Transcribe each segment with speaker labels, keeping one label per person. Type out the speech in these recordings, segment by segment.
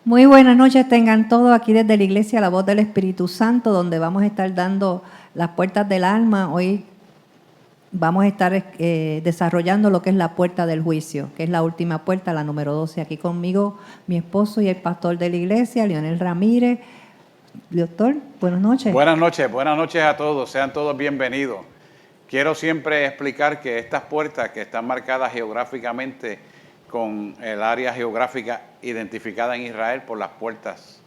Speaker 1: Muy buenas noches tengan todos aquí desde la Iglesia La Voz del Espíritu Santo, donde vamos a estar dando las puertas del alma. Hoy vamos a estar desarrollando lo que es la puerta del juicio, que es la última puerta, la número 12. Aquí conmigo mi esposo y el pastor de la iglesia, Leonel Ramírez. Doctor, buenas noches.
Speaker 2: Buenas noches a todos, sean todos bienvenidos. Quiero siempre explicar que estas puertas que están marcadas geográficamente con el área geográfica identificada en Israel por las puertas,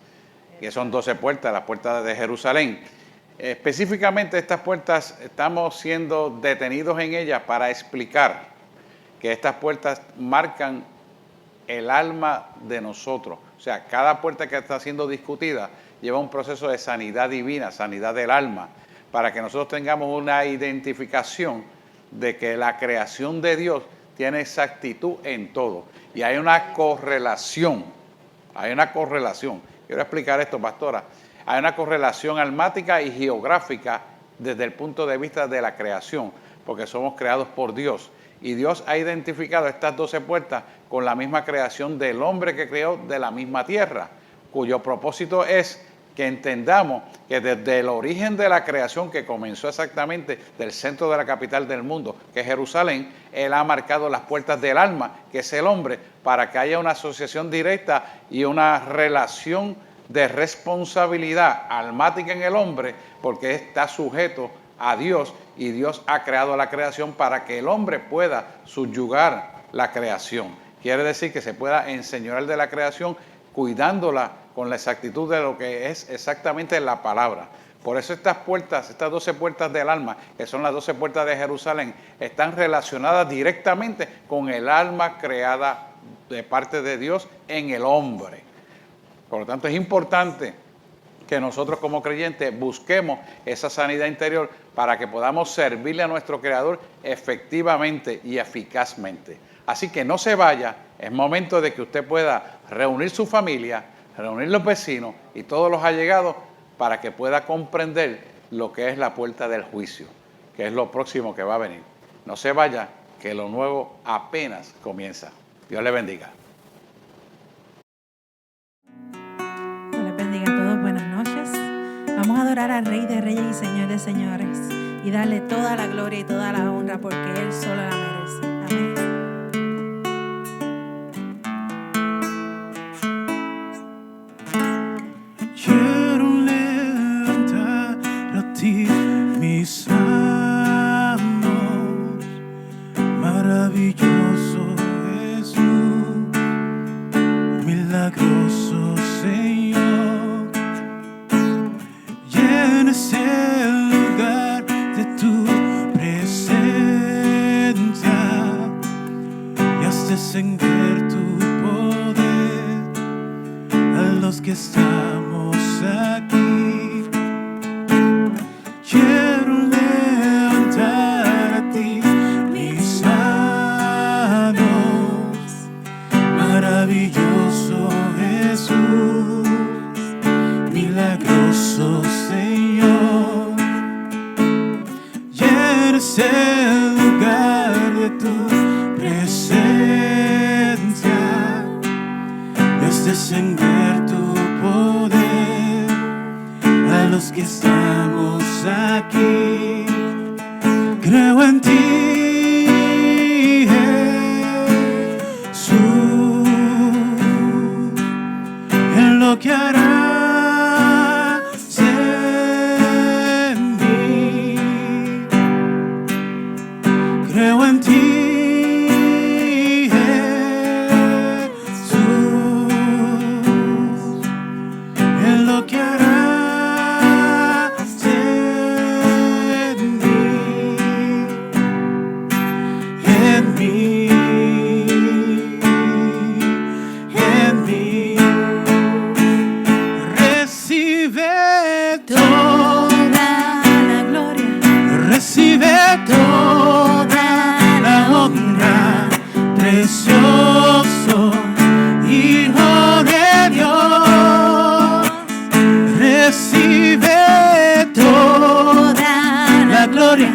Speaker 2: que son 12 puertas, las puertas de Jerusalén. Específicamente estas puertas estamos siendo detenidos en ellas para explicar que estas puertas marcan el alma de nosotros. O sea, cada puerta que está siendo discutida lleva un proceso de sanidad divina, sanidad del alma, para que nosotros tengamos una identificación de que la creación de Dios tiene exactitud en todo. Y hay una correlación. Quiero explicar esto, pastora. Hay una correlación almática y geográfica desde el punto de vista de la creación, porque somos creados por Dios. Y Dios ha identificado estas 12 puertas con la misma creación del hombre que creó de la misma tierra, cuyo propósito es que entendamos que desde el origen de la creación, que comenzó exactamente del centro de la capital del mundo, que es Jerusalén, Él ha marcado las puertas del alma, que es el hombre, para que haya una asociación directa y una relación de responsabilidad almática en el hombre, porque está sujeto a Dios y Dios ha creado la creación para que el hombre pueda subyugar la creación. Quiere decir que se pueda enseñorear de la creación cuidándola con la exactitud de lo que es exactamente la palabra. Por eso estas puertas, estas 12 puertas del alma, que son las 12 puertas de Jerusalén, están relacionadas directamente con el alma creada de parte de Dios en el hombre. Por lo tanto, es importante que nosotros como creyentes busquemos esa sanidad interior para que podamos servirle a nuestro Creador efectivamente y eficazmente. Así que no se vaya, es momento de que usted pueda reunir su familia, reunir los vecinos y todos los allegados para que pueda comprender lo que es la puerta del juicio, que es lo próximo que va a venir. No se vaya, que lo nuevo apenas comienza. Dios le bendiga.
Speaker 3: Dios les bendiga a todos, buenas noches. Vamos a adorar al Rey de Reyes y Señor de Señores y darle toda la gloria y toda la honra porque Él solo la merece. Amén.
Speaker 4: Mis manos, maravilloso Jesús, milagroso Señor, llena ese lugar de tu presencia y haz descender tu poder a los que estamos aquí. Quiero levantar a ti mis manos, maravilloso Jesús, milagroso Señor, llena ese lugar de tu presencia, haz descender tu poder a los que estamos aquí. Creo en ti, Jesús, en lo que harás en mí. Creo en ti, Jesús, en lo que harás. Precioso Hijo de Dios, recibe toda la gloria,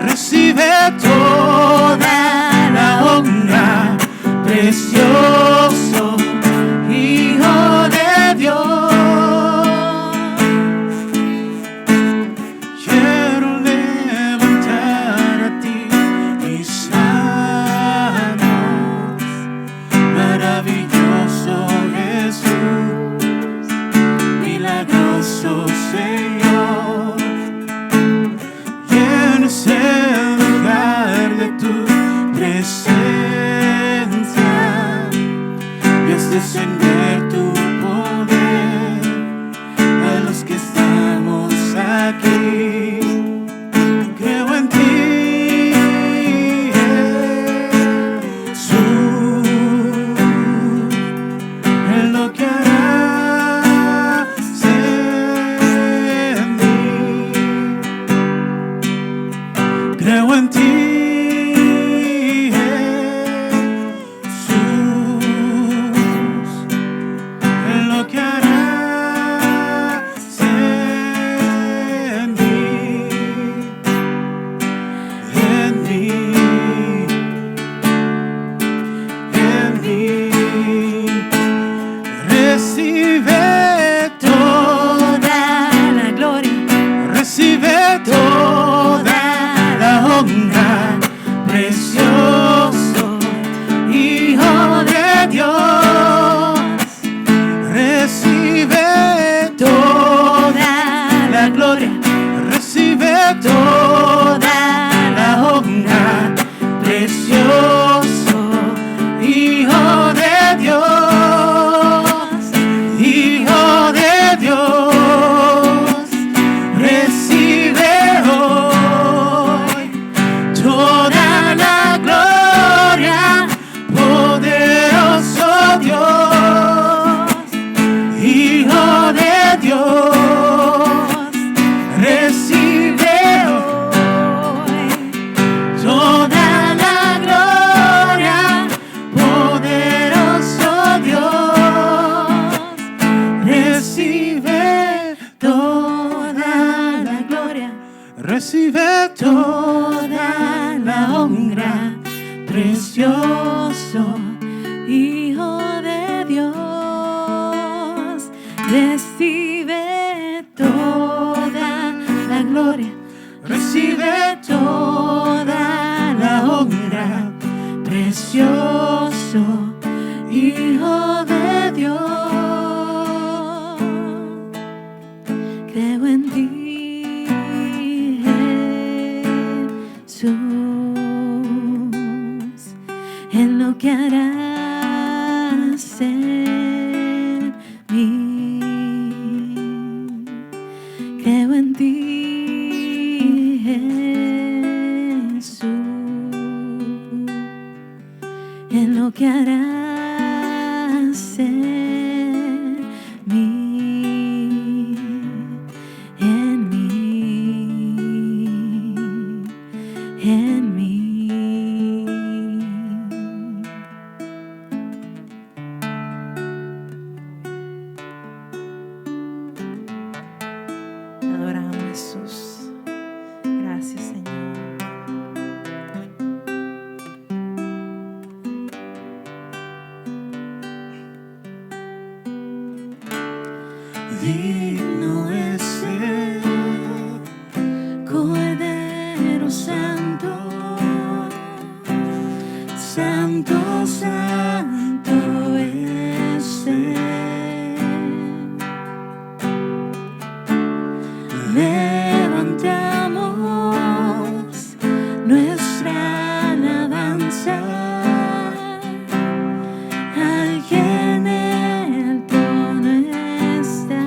Speaker 4: recibe toda la honra, precioso Hijo de
Speaker 3: precioso Hijo de Dios, recibe toda la gloria, recibe toda la honra, precioso Hijo de Dios. Creo en ti, Jesús, en lo que harás en mí. Creo en ti, Jesús, en lo que harás en mí, en mí, en mí. Te adoramos, Jesús. Gracias, Señor.
Speaker 4: Digno es el
Speaker 3: Cordero Santo,
Speaker 4: Santo, Santo es Él.
Speaker 3: levantamos nuestra alabanza al que en el trono está.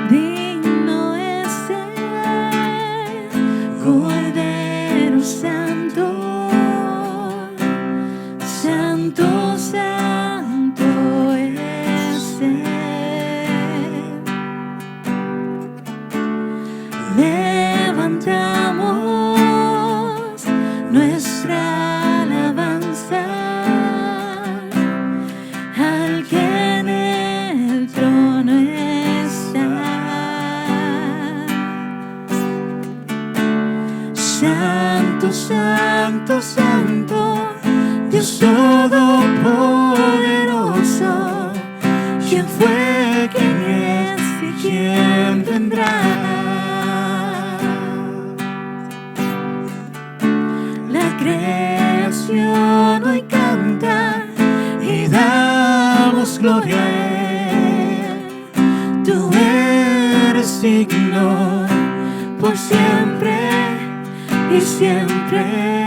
Speaker 3: Digno es el Cordero Santo, Santo, Santo es Él. Levantamos nuestra alabanza al que en el trono está.
Speaker 4: Santo, Santo, Santo, Dios Todopoderoso, ¿quién fue, quién es y quién vendrá?
Speaker 3: La creación hoy canta
Speaker 4: Y damos gloria a Él. Tú eres digno por siempre y siempre.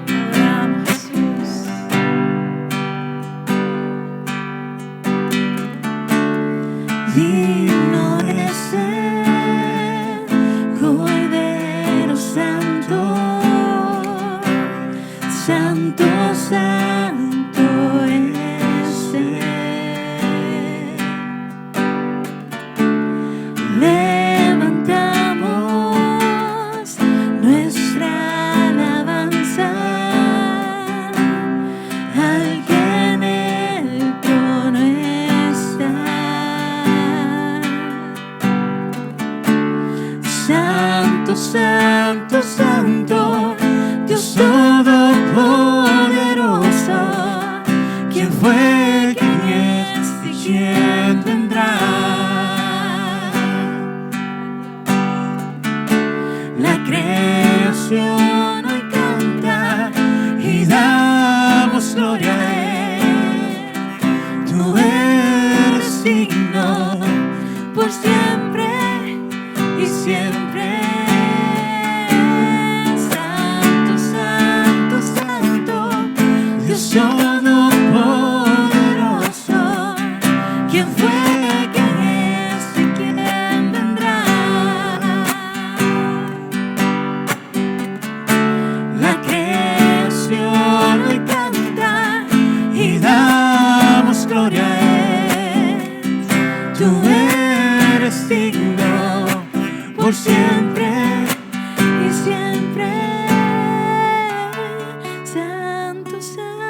Speaker 3: Adoramos, Jesús.
Speaker 4: Digno es el
Speaker 3: Cordero Santo, Santo, Santo es Él. Levantamos nuestra alabanza al que en el trono está.
Speaker 4: Santo, Santo, Santo, Dios Todopoderoso, ¿quién fue, quién es y quién vendrá?
Speaker 3: La creación hoy canta
Speaker 4: Y damos gloria a Él. Tú eres digno
Speaker 3: por siempre y siempre. Santo, Santo, Santo,
Speaker 4: Dios Todopoderoso,
Speaker 3: ¿quién fue, quién es y quién vendrá? La creación hoy canta
Speaker 4: y damos gloria a Él. Tú eres digno por siempre.
Speaker 3: y siempre. Santo, Santo.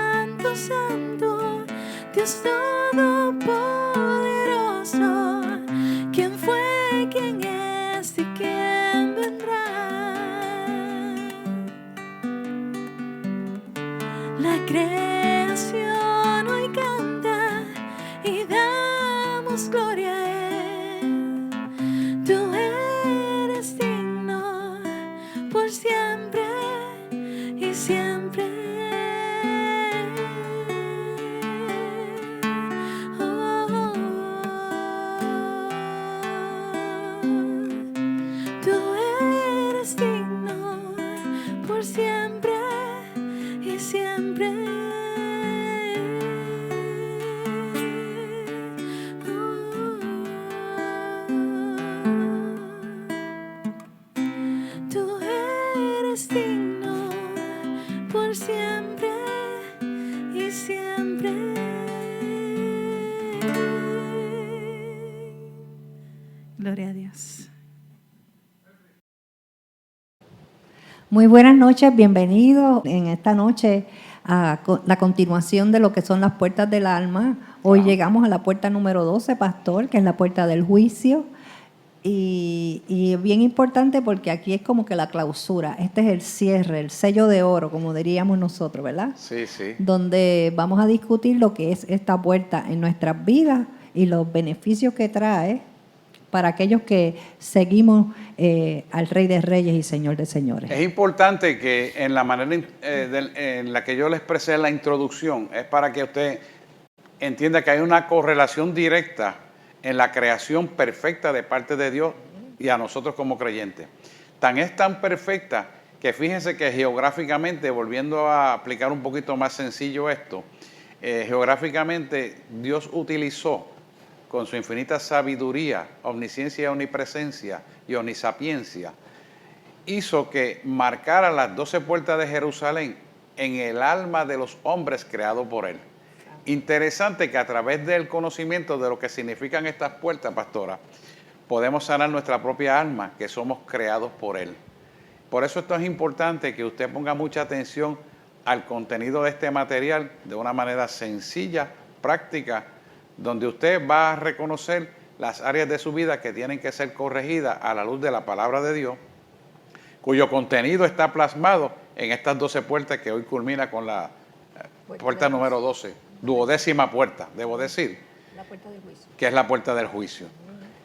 Speaker 3: Dios todopoderoso, quién fue, quién es y quién vendrá. La creación hoy canta y damos gloria a Él. Tú eres digno por siempre y siempre. Oh, tú eres digno por siempre y siempre. Tú eres digno por siempre y siempre. Gloria a Dios.
Speaker 1: Muy buenas noches, bienvenidos en esta noche a la continuación de lo que son las puertas del alma. Hoy llegamos a la puerta número 12, pastor, que es la puerta del juicio. Y es bien importante porque aquí es como que la clausura. Este es el cierre, el sello de oro, como diríamos nosotros, ¿verdad?
Speaker 2: Sí, sí.
Speaker 1: Donde vamos a discutir lo que es esta puerta en nuestras vidas y los beneficios que trae para aquellos que seguimos al Rey de Reyes y Señor de Señores.
Speaker 2: Es importante que en la manera en la que yo le expresé en la introducción, es para que usted entienda que hay una correlación directa en la creación perfecta de parte de Dios y a nosotros como creyentes. Es tan perfecta que fíjense que geográficamente, volviendo a aplicar un poquito más sencillo esto, geográficamente Dios utilizó con su infinita sabiduría, omnisciencia, omnipresencia y omnisapiencia, hizo que marcara las 12 puertas de Jerusalén en el alma de los hombres creados por Él. Interesante que a través del conocimiento de lo que significan estas puertas, pastora, podemos sanar nuestra propia alma, que somos creados por Él. Por eso esto es importante que usted ponga mucha atención al contenido de este material de una manera sencilla, práctica, donde usted va a reconocer las áreas de su vida que tienen que ser corregidas a la luz de la palabra de Dios, cuyo contenido está plasmado en estas 12 puertas que hoy culmina con la puerta número 12, duodécima puerta, debo decir,
Speaker 1: La puerta del juicio.
Speaker 2: que es la puerta del juicio.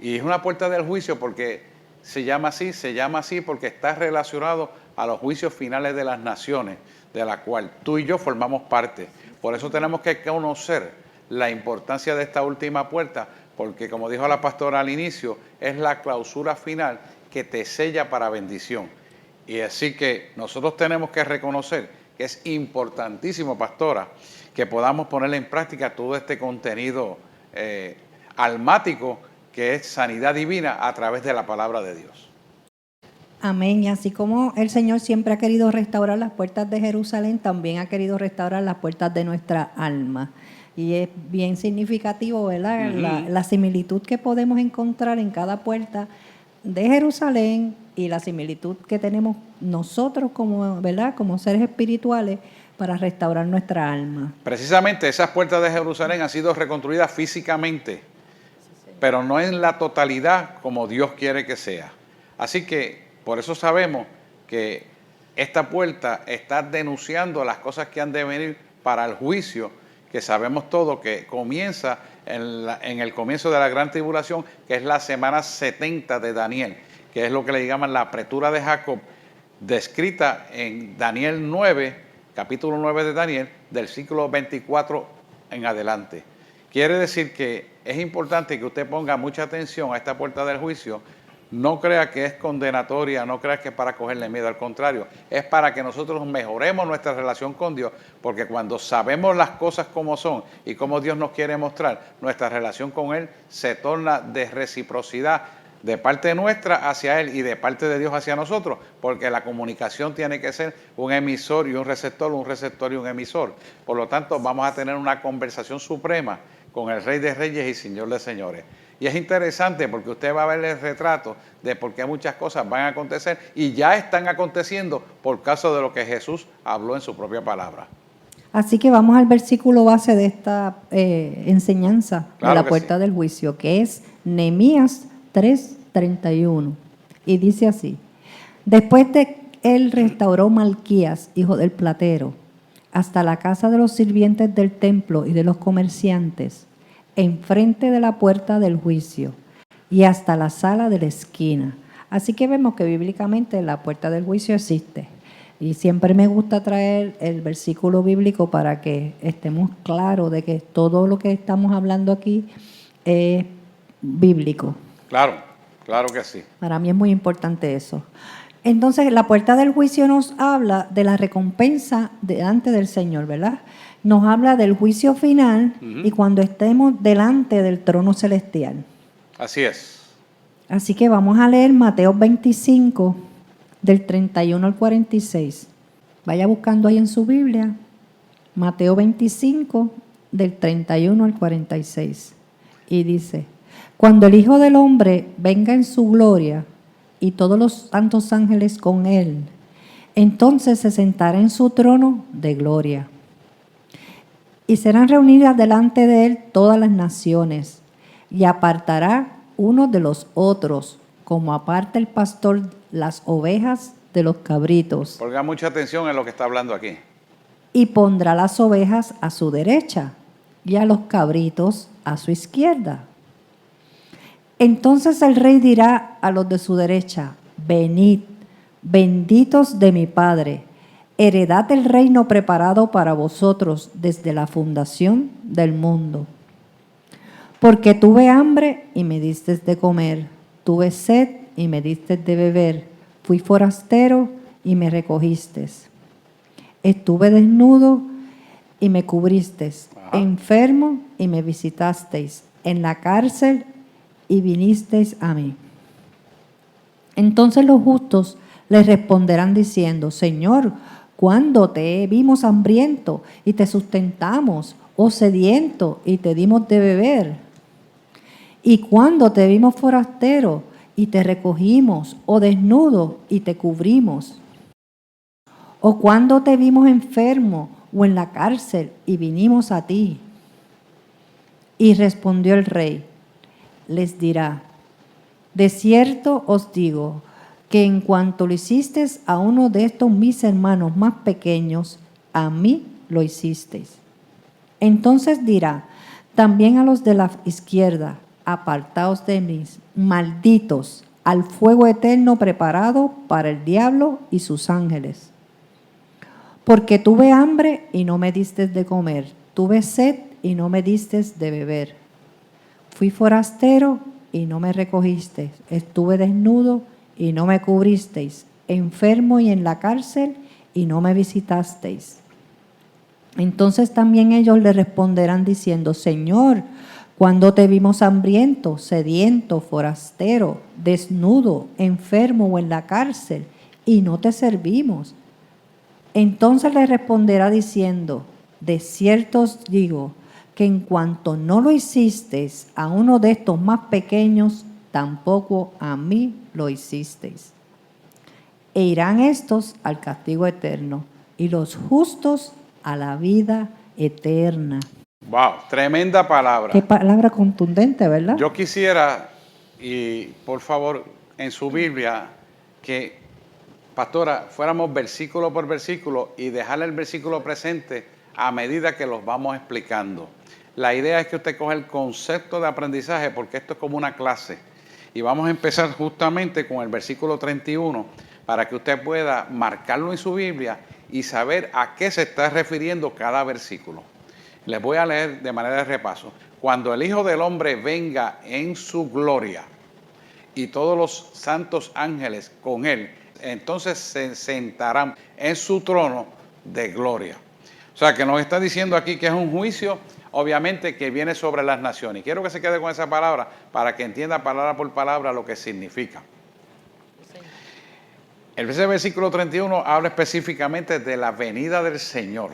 Speaker 2: Y es una puerta del juicio porque se llama así porque está relacionado a los juicios finales de las naciones, de la cual tú y yo formamos parte. Por eso tenemos que conocer la importancia de esta última puerta, porque como dijo la pastora al inicio, es la clausura final que te sella para bendición. Y así que nosotros tenemos que reconocer que es importantísimo, pastora, que podamos poner en práctica todo este contenido almático que es sanidad divina a través de la palabra de Dios.
Speaker 1: Amén. Y así como el Señor siempre ha querido restaurar las puertas de Jerusalén, también ha querido restaurar las puertas de nuestra alma. Y es bien significativo, ¿verdad? La similitud que podemos encontrar en cada puerta de Jerusalén y la similitud que tenemos nosotros como, ¿verdad? Como seres espirituales para restaurar nuestra alma.
Speaker 2: Precisamente esas puertas de Jerusalén han sido reconstruidas físicamente, pero no en la totalidad como Dios quiere que sea. Así que por eso sabemos que esta puerta está denunciando las cosas que han de venir para el juicio, que sabemos todo que comienza en el comienzo de la gran tribulación, que es la semana 70 de Daniel, que es lo que le llaman la apretura de Jacob, descrita en Daniel 9, capítulo 9 de Daniel, del siglo 24 en adelante. Quiere decir que es importante que usted ponga mucha atención a esta puerta del juicio. No crea que es condenatoria, no crea que es para cogerle miedo, al contrario, es para que nosotros mejoremos nuestra relación con Dios, porque cuando sabemos las cosas como son y cómo Dios nos quiere mostrar, nuestra relación con Él se torna de reciprocidad de parte nuestra hacia Él y de parte de Dios hacia nosotros, porque la comunicación tiene que ser un emisor y un receptor y un emisor. Por lo tanto, vamos a tener una conversación suprema con el Rey de Reyes y Señor de Señores. Y es interesante porque usted va a ver el retrato de por qué muchas cosas van a acontecer y ya están aconteciendo por causa de lo que Jesús habló en su propia palabra.
Speaker 1: Así que vamos al versículo base de esta enseñanza
Speaker 2: Claro
Speaker 1: de la
Speaker 2: que
Speaker 1: puerta
Speaker 2: sí.
Speaker 1: del juicio, que es Nehemías 3:31. Y dice así: después de él restauró Malquías, hijo del platero, hasta la casa de los sirvientes del templo y de los comerciantes, enfrente de la puerta del juicio, y hasta la sala de la esquina. Así que vemos que bíblicamente la puerta del juicio existe. Y siempre me gusta traer el versículo bíblico para que estemos claros de que todo lo que estamos hablando aquí es bíblico.
Speaker 2: Claro, claro que sí.
Speaker 1: Para mí es muy importante eso. Entonces, la puerta del juicio nos habla de la recompensa delante del Señor, ¿verdad? Nos habla del juicio final y cuando estemos delante del trono celestial.
Speaker 2: Así es.
Speaker 1: Así que vamos a leer Mateo 25, del 31 al 46. Vaya buscando ahí en su Biblia. Mateo 25, del 31 al 46. Y dice: cuando el Hijo del Hombre venga en su gloria y todos los santos ángeles con él, entonces se sentará en su trono de gloria. Y serán reunidas delante de él todas las naciones, y apartará unos de los otros, como aparta el pastor las ovejas de los cabritos,
Speaker 2: Ponga mucha atención en lo que está hablando aquí.
Speaker 1: y pondrá las ovejas a su derecha y a los cabritos a su izquierda. Entonces el rey dirá a los de su derecha: venid, benditos de mi Padre, heredad el reino preparado para vosotros desde la fundación del mundo. Porque tuve hambre y me diste de comer, tuve sed y me diste de beber, fui forastero y me recogiste, estuve desnudo y me cubristeis, enfermo y me visitasteis, en la cárcel y vinisteis a mí. Entonces los justos les responderán diciendo: Señor, ¿cuándo te vimos hambriento y te sustentamos, o sediento y te dimos de beber? ¿Y cuándo te vimos forastero y te recogimos, o desnudo y te cubrimos? ¿O cuándo te vimos enfermo o en la cárcel y vinimos a ti? Y respondió el rey, les dirá: de cierto os digo que en cuanto lo hicisteis a uno de estos mis hermanos más pequeños, a mí lo hicisteis. Entonces dirá también a los de la izquierda: apartaos de mí, malditos, al fuego eterno preparado para el diablo y sus ángeles. Porque tuve hambre y no me diste de comer, tuve sed y no me diste de beber. Fui forastero y no me recogisteis, estuve desnudo y no me cubristeis, enfermo y en la cárcel y no me visitasteis. Entonces también ellos le responderán diciendo: Señor, ¿cuándo te vimos hambriento, sediento, forastero, desnudo, enfermo o en la cárcel y no te servimos? Entonces le responderá diciendo: de cierto os digo que en cuanto no lo hicisteis a uno de estos más pequeños, tampoco a mí lo hicisteis. E irán estos al castigo eterno y los justos a la vida eterna.
Speaker 2: Wow, tremenda palabra.
Speaker 1: Qué palabra contundente, ¿verdad?
Speaker 2: Yo quisiera, y por favor, en su Biblia, que, pastora, fuéramos versículo por versículo y dejarle el versículo presente a medida que los vamos explicando. La idea es que usted coja el concepto de aprendizaje, porque esto es como una clase. Y vamos a empezar justamente con el versículo 31, para que usted pueda marcarlo en su Biblia y saber a qué se está refiriendo cada versículo. Les voy a leer de manera de repaso. Cuando el Hijo del Hombre venga en su gloria y todos los santos ángeles con él, entonces se sentarán en su trono de gloria. O sea, que nos está diciendo aquí que es un juicio, obviamente, que viene sobre las naciones. Y quiero que se quede con esa palabra para que entienda palabra por palabra lo que significa. El versículo 31 habla específicamente de la venida del Señor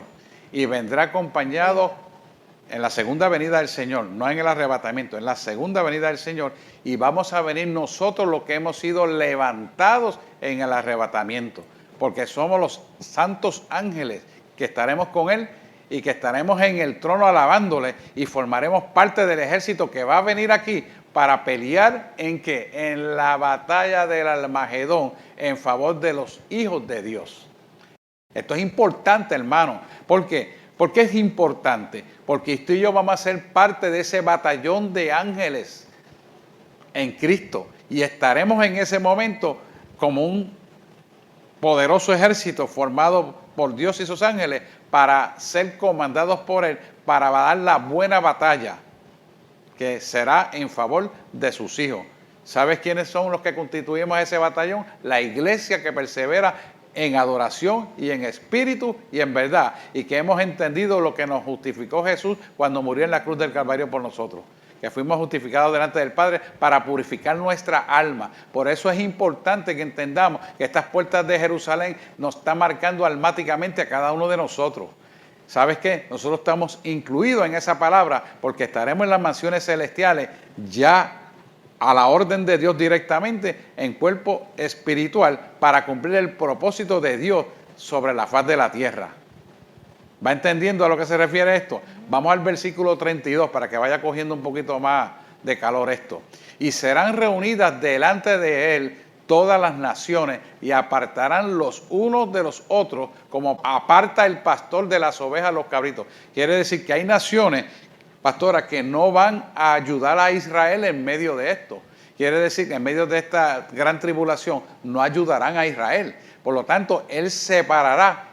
Speaker 2: y vendrá acompañado en la segunda venida del Señor, no en el arrebatamiento, en la segunda venida del Señor, y vamos a venir nosotros los que hemos sido levantados en el arrebatamiento, porque somos los santos ángeles que estaremos con Él y que estaremos en el trono alabándole y formaremos parte del ejército que va a venir aquí para pelear en ¿qué? En la batalla del Armagedón en favor de los hijos de Dios. Esto es importante, hermano. ¿Por qué? ¿Por qué es importante? Porque usted y yo vamos a ser parte de ese batallón de ángeles en Cristo y estaremos en ese momento como un poderoso ejército formado por Dios y sus ángeles para ser comandados por Él, para dar la buena batalla que será en favor de sus hijos. ¿Sabes quiénes son los que constituimos ese batallón? La iglesia que persevera en adoración y en espíritu y en verdad, y que hemos entendido lo que nos justificó Jesús cuando murió en la cruz del Calvario por nosotros, que fuimos justificados delante del Padre para purificar nuestra alma. Por eso es importante que entendamos que estas puertas de Jerusalén nos están marcando almáticamente a cada uno de nosotros. ¿Sabes qué? Nosotros estamos incluidos en esa palabra porque estaremos en las mansiones celestiales ya a la orden de Dios directamente en cuerpo espiritual para cumplir el propósito de Dios sobre la faz de la tierra. ¿Va entendiendo a lo que se refiere esto? Vamos al versículo 32 para que vaya cogiendo un poquito más de calor esto. Y serán reunidas delante de él todas las naciones y apartarán los unos de los otros como aparta el pastor de las ovejas los cabritos. Quiere decir que hay naciones, pastora, que no van a ayudar a Israel en medio de esto. Quiere decir que en medio de esta gran tribulación no ayudarán a Israel. Por lo tanto, él separará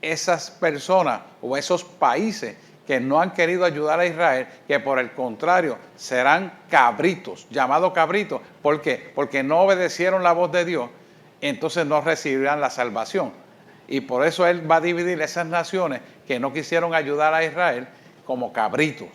Speaker 2: esas personas o esos países que no han querido ayudar a Israel, que por el contrario serán cabritos, llamados cabritos. ¿Por qué? Porque no obedecieron la voz de Dios, entonces no recibirán la salvación. Y por eso él va a dividir esas naciones que no quisieron ayudar a Israel como cabritos.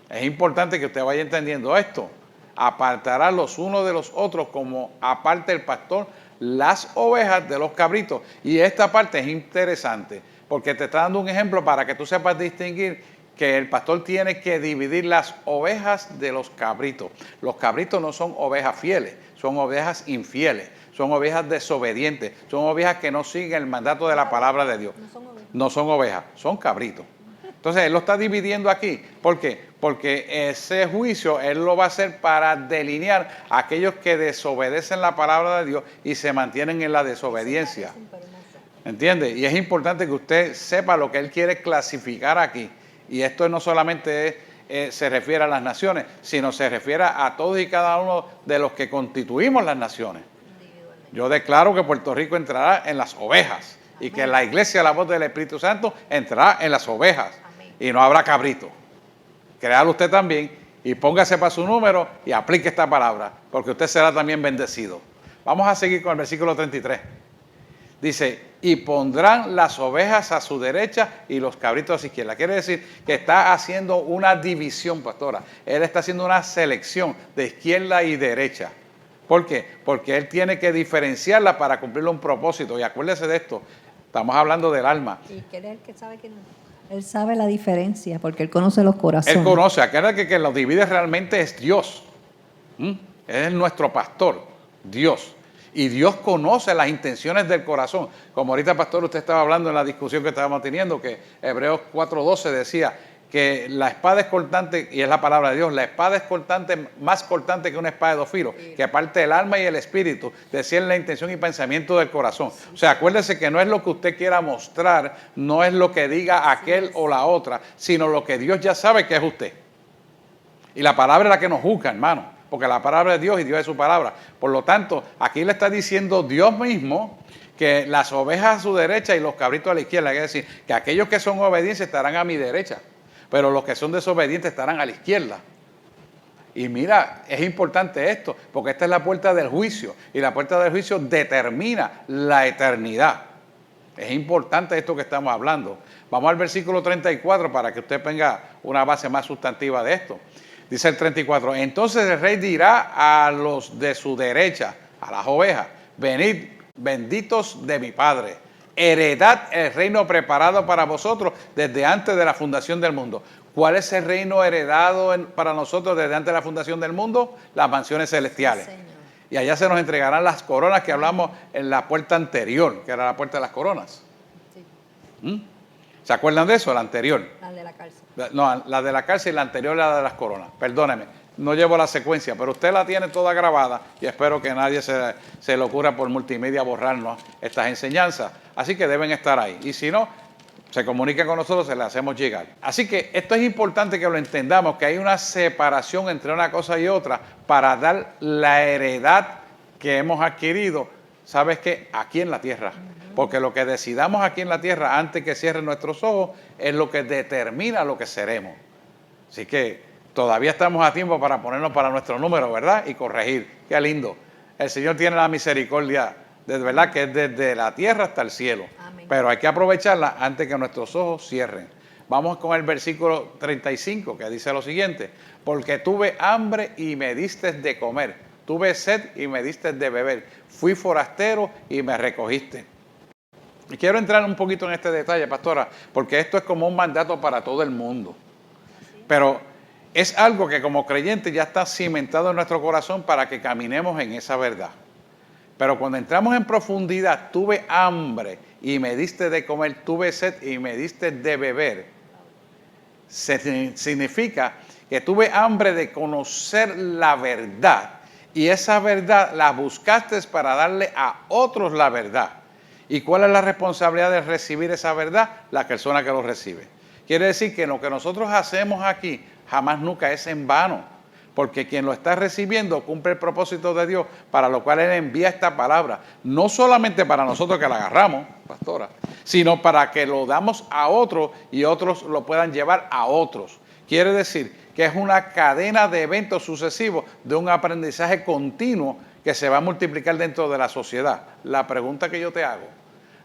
Speaker 2: Es importante que usted vaya entendiendo esto. Apartará los unos de los otros como aparta el pastor las ovejas de los cabritos. Y esta parte es interesante porque te está dando un ejemplo para que tú sepas distinguir que el pastor tiene que dividir las ovejas de los cabritos. Los cabritos no son ovejas fieles, son ovejas infieles, son ovejas desobedientes, son ovejas que no siguen el mandato de la palabra de Dios. No son ovejas, son cabritos. Entonces, él lo está dividiendo aquí. ¿Por qué? Porque ese juicio él lo va a hacer para delinear a aquellos que desobedecen la palabra de Dios y se mantienen en la desobediencia. ¿Entiende? Y es importante que usted sepa lo que él quiere clasificar aquí. Y esto no solamente se refiere a las naciones, sino se refiere a todos y cada uno de los que constituimos las naciones. Yo declaro que Puerto Rico entrará en las ovejas y que la iglesia, la voz del Espíritu Santo, entrará en las ovejas. Y no habrá cabrito. Créalo usted también y póngase para su número y aplique esta palabra, porque usted será también bendecido. Vamos a seguir con el versículo 33. Dice, y pondrán las ovejas a su derecha y los cabritos a su izquierda. Quiere decir que está haciendo una división, pastora. Él está haciendo una selección de izquierda y derecha. ¿Por qué? Porque él tiene que diferenciarla para cumplir un propósito. Y acuérdese de esto, estamos hablando del alma.
Speaker 1: ¿Y que él es el que sabe que no? Él sabe la diferencia porque él conoce los corazones.
Speaker 2: Él conoce, acuérdate que quien los divide realmente es Dios. Él es nuestro pastor, Dios. Y Dios conoce las intenciones del corazón. Como ahorita, pastor, usted estaba hablando en la discusión que estábamos teniendo, que Hebreos 4:12 decía que la espada es cortante, y es la palabra de Dios, la espada es cortante, más cortante que una espada de dos filos, que parte el alma y el espíritu, decir la intención y pensamiento del corazón. O sea, acuérdese que no es lo que usted quiera mostrar, no es lo que diga aquel o la otra, sino lo que Dios ya sabe que es usted. Y la palabra es la que nos juzga, hermano, porque la palabra es Dios y Dios es su palabra. Por lo tanto, aquí le está diciendo Dios mismo que las ovejas a su derecha y los cabritos a la izquierda, es decir, que aquellos que son obedientes estarán a mi derecha, pero los que son desobedientes estarán a la izquierda. Y mira, es importante esto, porque esta es la puerta del juicio, y la puerta del juicio determina la eternidad. Es importante esto que estamos hablando. Vamos al versículo 34 para que usted tenga una base más sustantiva de esto. Dice el 34, entonces el rey dirá a los de su derecha, a las ovejas, venid, benditos de mi Padre, heredad el reino preparado para vosotros desde antes de la fundación del mundo. ¿Cuál es el reino heredado para nosotros desde antes de la fundación del mundo? Las mansiones celestiales. Señor. Y allá se nos entregarán las coronas que hablamos en la puerta anterior, que era la puerta de las coronas. Sí. ¿Se acuerdan de eso? La anterior.
Speaker 1: La de la cárcel.
Speaker 2: No, la de la cárcel y la anterior la de las coronas. Perdóneme, no llevo la secuencia, pero usted la tiene toda grabada y espero que nadie se le ocurra por multimedia borrarnos estas enseñanzas. Así que deben estar ahí. Y si no, se comunica con nosotros, se le hacemos llegar. Así que esto es importante que lo entendamos, que hay una separación entre una cosa y otra para dar la heredad que hemos adquirido, ¿sabes qué? Aquí en la tierra. Porque lo que decidamos aquí en la tierra antes que cierren nuestros ojos es lo que determina lo que seremos. Así que todavía estamos a tiempo para ponernos para nuestro número, ¿verdad? Y corregir. Qué lindo. El Señor tiene la misericordia, de verdad, que es desde la tierra hasta el cielo.
Speaker 1: Amén.
Speaker 2: Pero hay que aprovecharla antes que nuestros ojos cierren. Vamos con el versículo 35, que dice lo siguiente. Porque tuve hambre y me diste de comer. Tuve sed y me diste de beber. Fui forastero y me recogiste. Y quiero entrar un poquito en este detalle, pastora, porque esto es como un mandato para todo el mundo. Pero es algo que como creyentes ya está cimentado en nuestro corazón para que caminemos en esa verdad. Pero cuando entramos en profundidad, tuve hambre y me diste de comer, tuve sed y me diste de beber. Significa que tuve hambre de conocer la verdad y esa verdad la buscaste para darle a otros la verdad. ¿Y cuál es la responsabilidad de recibir esa verdad? La persona que lo recibe. Quiere decir que lo que nosotros hacemos aquí jamás nunca es en vano, porque quien lo está recibiendo cumple el propósito de Dios para lo cual Él envía esta palabra, no solamente para nosotros que la agarramos, pastora, sino para que lo damos a otros y otros lo puedan llevar a otros. Quiere decir que es una cadena de eventos sucesivos de un aprendizaje continuo que se va a multiplicar dentro de la sociedad. La pregunta que yo te hago,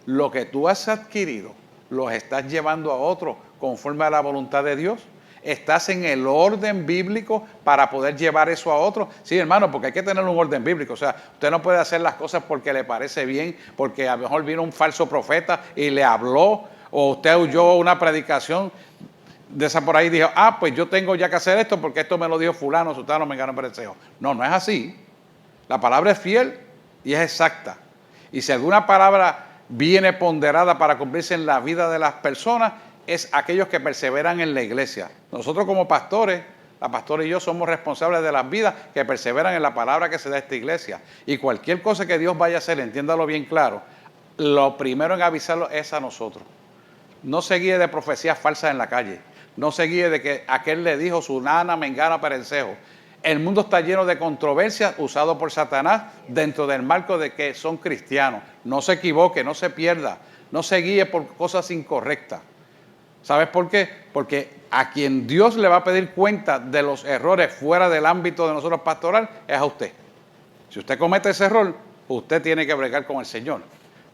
Speaker 2: ¿lo que tú has adquirido los estás llevando a otros conforme a la voluntad de Dios? ¿Estás en el orden bíblico para poder llevar eso a otros? Sí, hermano, porque hay que tener un orden bíblico. O sea, usted no puede hacer las cosas porque le parece bien, porque a lo mejor vino un falso profeta y le habló, o usted oyó una predicación de esa por ahí y dijo, pues yo tengo ya que hacer esto porque esto me lo dijo fulano, sutano, mengano, pereceo. No, no es así. La palabra es fiel y es exacta. Y si alguna palabra viene ponderada para cumplirse en la vida de las personas, es aquellos que perseveran en la iglesia. Nosotros como pastores, la pastora y yo somos responsables de las vidas que perseveran en la palabra que se da a esta iglesia. Y cualquier cosa que Dios vaya a hacer, entiéndalo bien claro, lo primero en avisarlo es a nosotros. No se guíe de profecías falsas en la calle. No se guíe de que aquel le dijo su nana, mengana, perencejo. El mundo está lleno de controversias usadas por Satanás dentro del marco de que son cristianos. No se equivoque, no se pierda, no se guíe por cosas incorrectas. ¿Sabes por qué? Porque a quien Dios le va a pedir cuenta de los errores fuera del ámbito de nosotros pastoral es a usted. Si usted comete ese error, usted tiene que bregar con el Señor.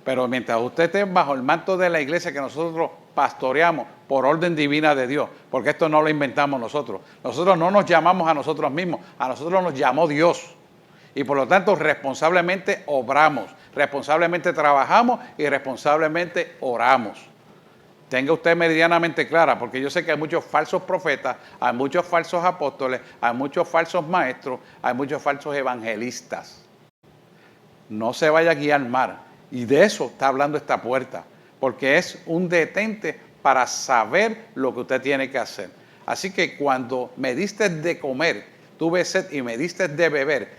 Speaker 2: Pero mientras usted esté bajo el manto de la iglesia que nosotros pastoreamos por orden divina de Dios, porque esto no lo inventamos nosotros. Nosotros no nos llamamos a nosotros mismos, a nosotros nos llamó Dios. Y por lo tanto responsablemente obramos, responsablemente trabajamos y responsablemente oramos. Tenga usted meridianamente clara, porque yo sé que hay muchos falsos profetas, hay muchos falsos apóstoles, hay muchos falsos maestros, hay muchos falsos evangelistas. No se vaya a guiar mal. Y de eso está hablando esta puerta, porque es un detente para saber lo que usted tiene que hacer. Así que cuando me diste de comer, tuve sed y me diste de beber,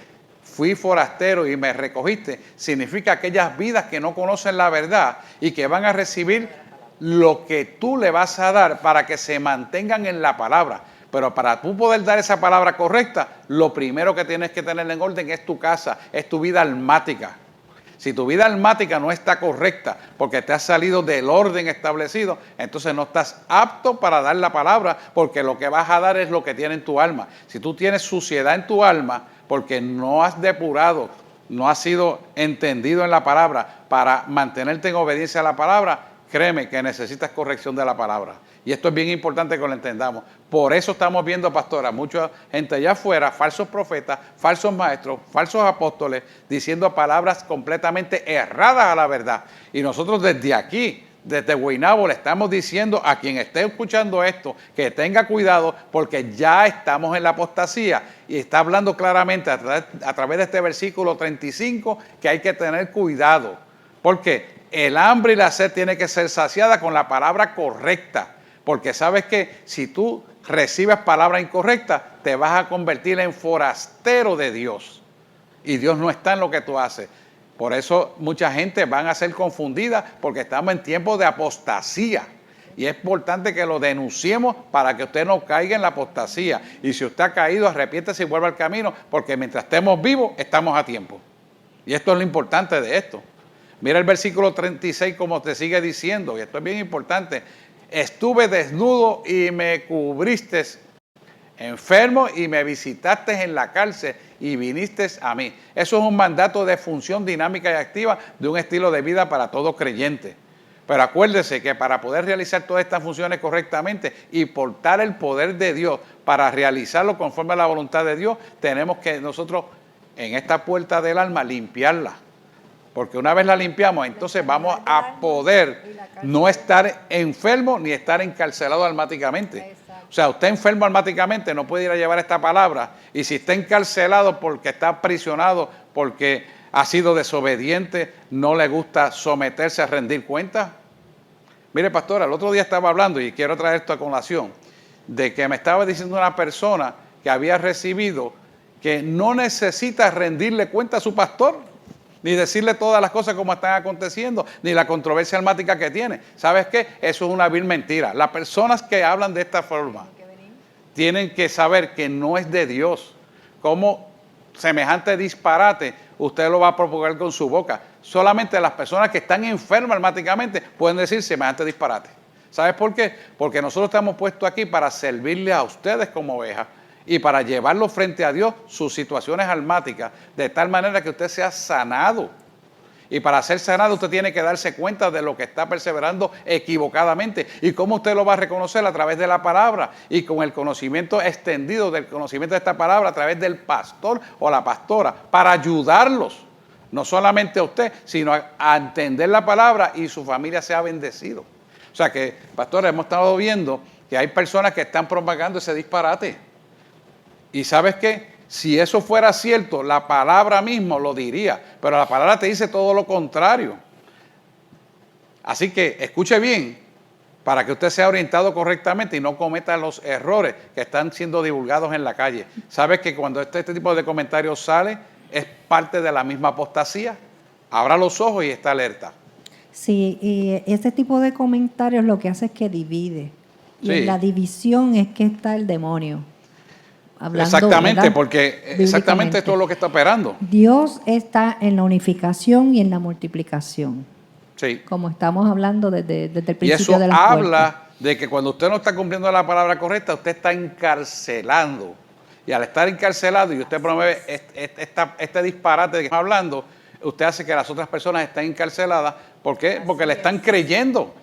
Speaker 2: fui forastero y me recogiste, significa aquellas vidas que no conocen la verdad y que van a recibir lo que tú le vas a dar para que se mantengan en la palabra. Pero para tú poder dar esa palabra correcta, lo primero que tienes que tener en orden es tu casa, es tu vida almática. Si tu vida almática no está correcta porque te has salido del orden establecido, entonces no estás apto para dar la palabra, porque lo que vas a dar es lo que tiene en tu alma. Si tú tienes suciedad en tu alma porque no has depurado, no has sido entendido en la palabra para mantenerte en obediencia a la palabra, créeme que necesitas corrección de la palabra. Y esto es bien importante que lo entendamos. Por eso estamos viendo, pastora, mucha gente allá afuera, falsos profetas, falsos maestros, falsos apóstoles, diciendo palabras completamente erradas a la verdad. Y nosotros desde aquí, desde Guaynabo, le estamos diciendo a quien esté escuchando esto que tenga cuidado, porque ya estamos en la apostasía. Y está hablando claramente a través de este versículo 35 que hay que tener cuidado. Porque el hambre y la sed tiene que ser saciada con la palabra correcta. Porque sabes que si tú recibes palabra incorrecta, te vas a convertir en forastero de Dios. Y Dios no está en lo que tú haces. Por eso mucha gente van a ser confundida porque estamos en tiempos de apostasía. Y es importante que lo denunciemos para que usted no caiga en la apostasía. Y si usted ha caído, arrepiéntese y vuelva al camino, porque mientras estemos vivos, estamos a tiempo. Y esto es lo importante de esto. Mira el versículo 36 como te sigue diciendo, y esto es bien importante. Estuve desnudo y me cubriste, enfermo y me visitaste en la cárcel y viniste a mí. Eso es un mandato de función dinámica y activa de un estilo de vida para todo creyente. Pero acuérdese que para poder realizar todas estas funciones correctamente y portar el poder de Dios para realizarlo conforme a la voluntad de Dios, tenemos que nosotros en esta puerta del alma limpiarla. Porque una vez la limpiamos, entonces vamos a poder no estar enfermo ni estar encarcelado almáticamente. O sea, usted enfermo almáticamente no puede ir a llevar esta palabra. Y si está encarcelado porque está aprisionado, porque ha sido desobediente, no le gusta someterse a rendir cuentas. Mire, pastora, el otro día estaba hablando, y quiero traer esto a colación, de que me estaba diciendo una persona que había recibido que no necesita rendirle cuenta a su pastor, ni decirle todas las cosas como están aconteciendo, ni la controversia almática que tiene. ¿Sabes qué? Eso es una vil mentira. Las personas que hablan de esta forma tienen que saber que no es de Dios. Como semejante disparate usted lo va a propagar con su boca. Solamente las personas que están enfermas almáticamente pueden decir semejante disparate. ¿Sabes por qué? Porque nosotros estamos puestos aquí para servirle a ustedes como ovejas y para llevarlo frente a Dios sus situaciones almáticas, de tal manera que usted sea sanado. Y para ser sanado usted tiene que darse cuenta de lo que está perseverando equivocadamente. ¿Y cómo usted lo va a reconocer? A través de la palabra y con el conocimiento extendido del conocimiento de esta palabra a través del pastor o la pastora, para ayudarlos, no solamente a usted, sino a entender la palabra y su familia sea bendecido. O sea que, pastor, hemos estado viendo que hay personas que están propagando ese disparate. ¿Y sabes qué? Si eso fuera cierto, la palabra mismo lo diría, pero la palabra te dice todo lo contrario. Así que escuche bien para que usted sea orientado correctamente y no cometa los errores que están siendo divulgados en la calle. ¿Sabes que cuando este tipo de comentarios sale, es parte de la misma apostasía? Abra los ojos y está alerta.
Speaker 1: Sí, y ese tipo de comentarios lo que hace es que divide. Y en la división es que está el demonio. Hablando,
Speaker 2: exactamente,
Speaker 1: ¿verdad?
Speaker 2: Porque exactamente esto es lo que está operando.
Speaker 1: Dios está en la unificación y en la multiplicación.
Speaker 2: Sí.
Speaker 1: Como estamos hablando desde el principio
Speaker 2: y eso
Speaker 1: de las
Speaker 2: habla
Speaker 1: puertas.
Speaker 2: de que cuando usted no está cumpliendo la palabra correcta, usted está encarcelando. Y al estar encarcelado y usted promueve este disparate de que estamos hablando, usted hace que las otras personas estén encarceladas. ¿Por qué? Porque le están creyendo.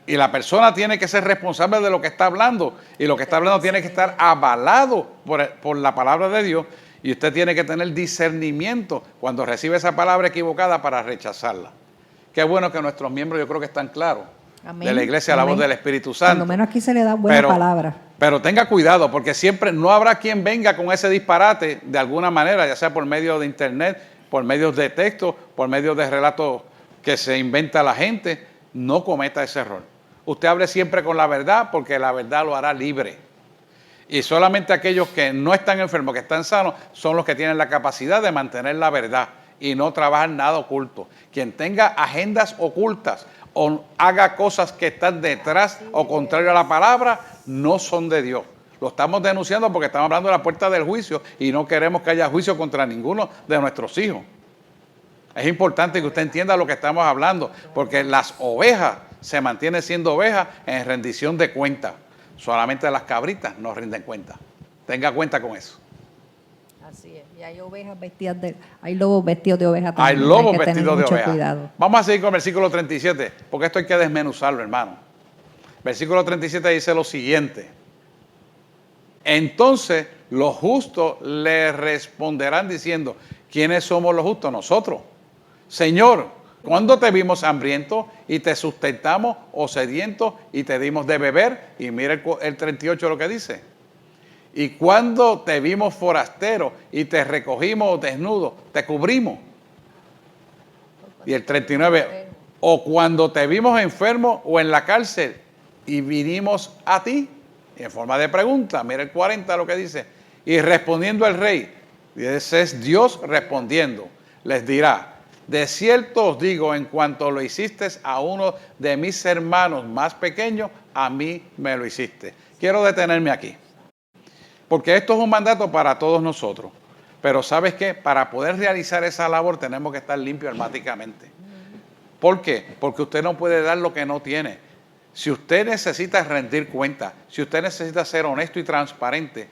Speaker 2: Y la persona tiene que ser responsable de lo que está hablando. Y lo que está hablando tiene que estar avalado por la palabra de Dios. Y usted tiene que tener discernimiento cuando recibe esa palabra equivocada para rechazarla. Qué bueno que nuestros miembros, yo creo que están claros. Amén. De la iglesia a la voz del Espíritu Santo.
Speaker 1: Por lo menos aquí se le da buena palabra.
Speaker 2: Pero tenga cuidado, porque siempre no habrá quien venga con ese disparate de alguna manera, ya sea por medio de internet, por medio de texto, por medio de relatos que se inventa la gente. No cometa ese error. Usted hable siempre con la verdad, porque la verdad lo hará libre. Y solamente aquellos que no están enfermos, que están sanos, son los que tienen la capacidad de mantener la verdad y no trabajar nada oculto. Quien tenga agendas ocultas o haga cosas que están detrás o contrario a la palabra, no son de Dios. Lo estamos denunciando porque estamos hablando de la puerta del juicio y no queremos que haya juicio contra ninguno de nuestros hijos. Es importante que usted entienda lo que estamos hablando, porque las ovejas se mantienen siendo ovejas en rendición de cuentas. Solamente las cabritas no rinden cuenta. Tenga cuenta con eso.
Speaker 1: Así es. Y hay ovejas vestidas hay lobos vestidos de ovejas también.
Speaker 2: Hay lobos vestidos de ovejas.
Speaker 1: Cuidado.
Speaker 2: Vamos a seguir con el versículo 37, porque esto hay que desmenuzarlo, hermano. Versículo 37 dice lo siguiente. Entonces los justos le responderán diciendo, ¿quiénes somos los justos? Nosotros. Señor, ¿cuándo te vimos hambriento y te sustentamos o sediento y te dimos de beber? Y mira el 38 lo que dice. ¿Y cuándo te vimos forastero y te recogimos o desnudo, te cubrimos? Y el 39, o cuando te vimos enfermo o en la cárcel y vinimos a ti, en forma de pregunta. Mira el 40 lo que dice. Y respondiendo el rey, y ese es Dios respondiendo, les dirá, de cierto os digo, en cuanto lo hiciste a uno de mis hermanos más pequeños, a mí me lo hiciste. Quiero detenerme aquí, porque esto es un mandato para todos nosotros. Pero ¿sabes qué? Para poder realizar esa labor tenemos que estar limpios almáticamente. ¿Por qué? Porque usted no puede dar lo que no tiene. Si usted necesita rendir cuenta, si usted necesita ser honesto y transparente,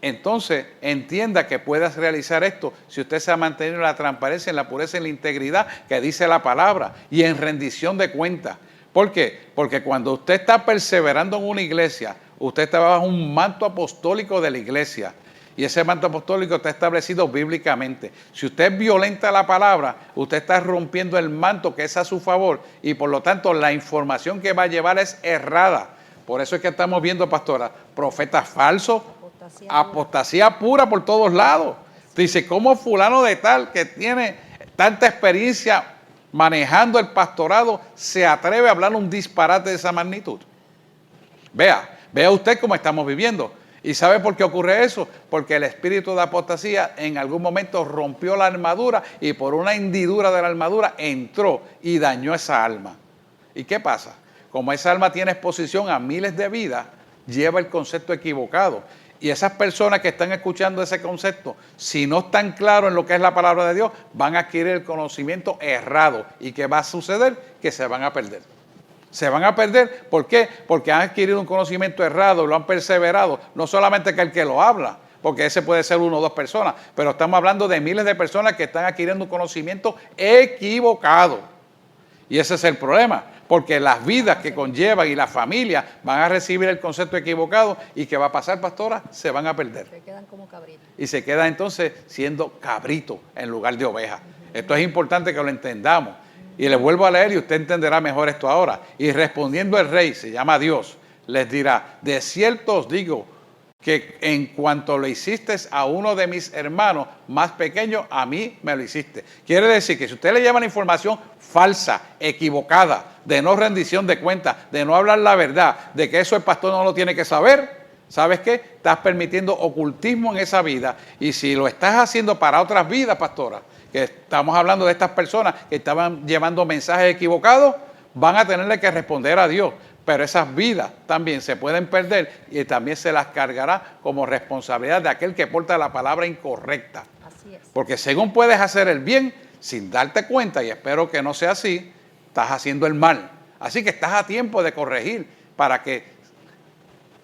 Speaker 2: entonces entienda que puedas realizar esto si usted se ha mantenido en la transparencia, en la pureza, en la integridad que dice la palabra y en rendición de cuentas. ¿Por qué? Porque cuando usted está perseverando en una iglesia, usted está bajo un manto apostólico de la iglesia. Y ese manto apostólico está establecido bíblicamente. Si usted violenta la palabra, usted está rompiendo el manto que es a su favor y por lo tanto la información que va a llevar es errada. Por eso es que estamos viendo, pastora, profetas falsos, apostasía pura por todos lados. Dice, ¿cómo fulano de tal que tiene tanta experiencia manejando el pastorado se atreve a hablar un disparate de esa magnitud? Vea usted cómo estamos viviendo. ¿Y sabe por qué ocurre eso? Porque el espíritu de apostasía en algún momento rompió la armadura y por una hendidura de la armadura entró y dañó esa alma. ¿Y qué pasa? Como esa alma tiene exposición a miles de vidas, lleva el concepto equivocado. Y esas personas que están escuchando ese concepto, si no están claros en lo que es la palabra de Dios, van a adquirir el conocimiento errado. ¿Y qué va a suceder? Que se van a perder. Se van a perder, ¿por qué? Porque han adquirido un conocimiento errado, lo han perseverado, no solamente que el que lo habla, porque ese puede ser uno o dos personas, pero estamos hablando de miles de personas que están adquiriendo un conocimiento equivocado. Y ese es el problema, porque las vidas que conllevan y las familias van a recibir el concepto equivocado y ¿qué va a pasar, pastora? Se van a perder.
Speaker 1: Se quedan como cabritos.
Speaker 2: Y se quedan entonces siendo cabritos en lugar de ovejas. Esto es importante que lo entendamos. Y les vuelvo a leer y usted entenderá mejor esto ahora. Y respondiendo el rey, se llama Dios, les dirá, de cierto os digo que en cuanto lo hiciste a uno de mis hermanos más pequeños, a mí me lo hiciste. Quiere decir que si usted le lleva la información falsa, equivocada, de no rendición de cuentas, de no hablar la verdad, de que eso el pastor no lo tiene que saber, ¿sabes qué? Estás permitiendo ocultismo en esa vida. Y si lo estás haciendo para otras vidas, pastora, que estamos hablando de estas personas que estaban llevando mensajes equivocados, van a tenerle que responder a Dios. Pero esas vidas también se pueden perder y también se las cargará como responsabilidad de aquel que porta la palabra incorrecta.
Speaker 1: Así es.
Speaker 2: Porque según puedes hacer el bien sin darte cuenta, y espero que no sea así, estás haciendo el mal. Así que estás a tiempo de corregir para que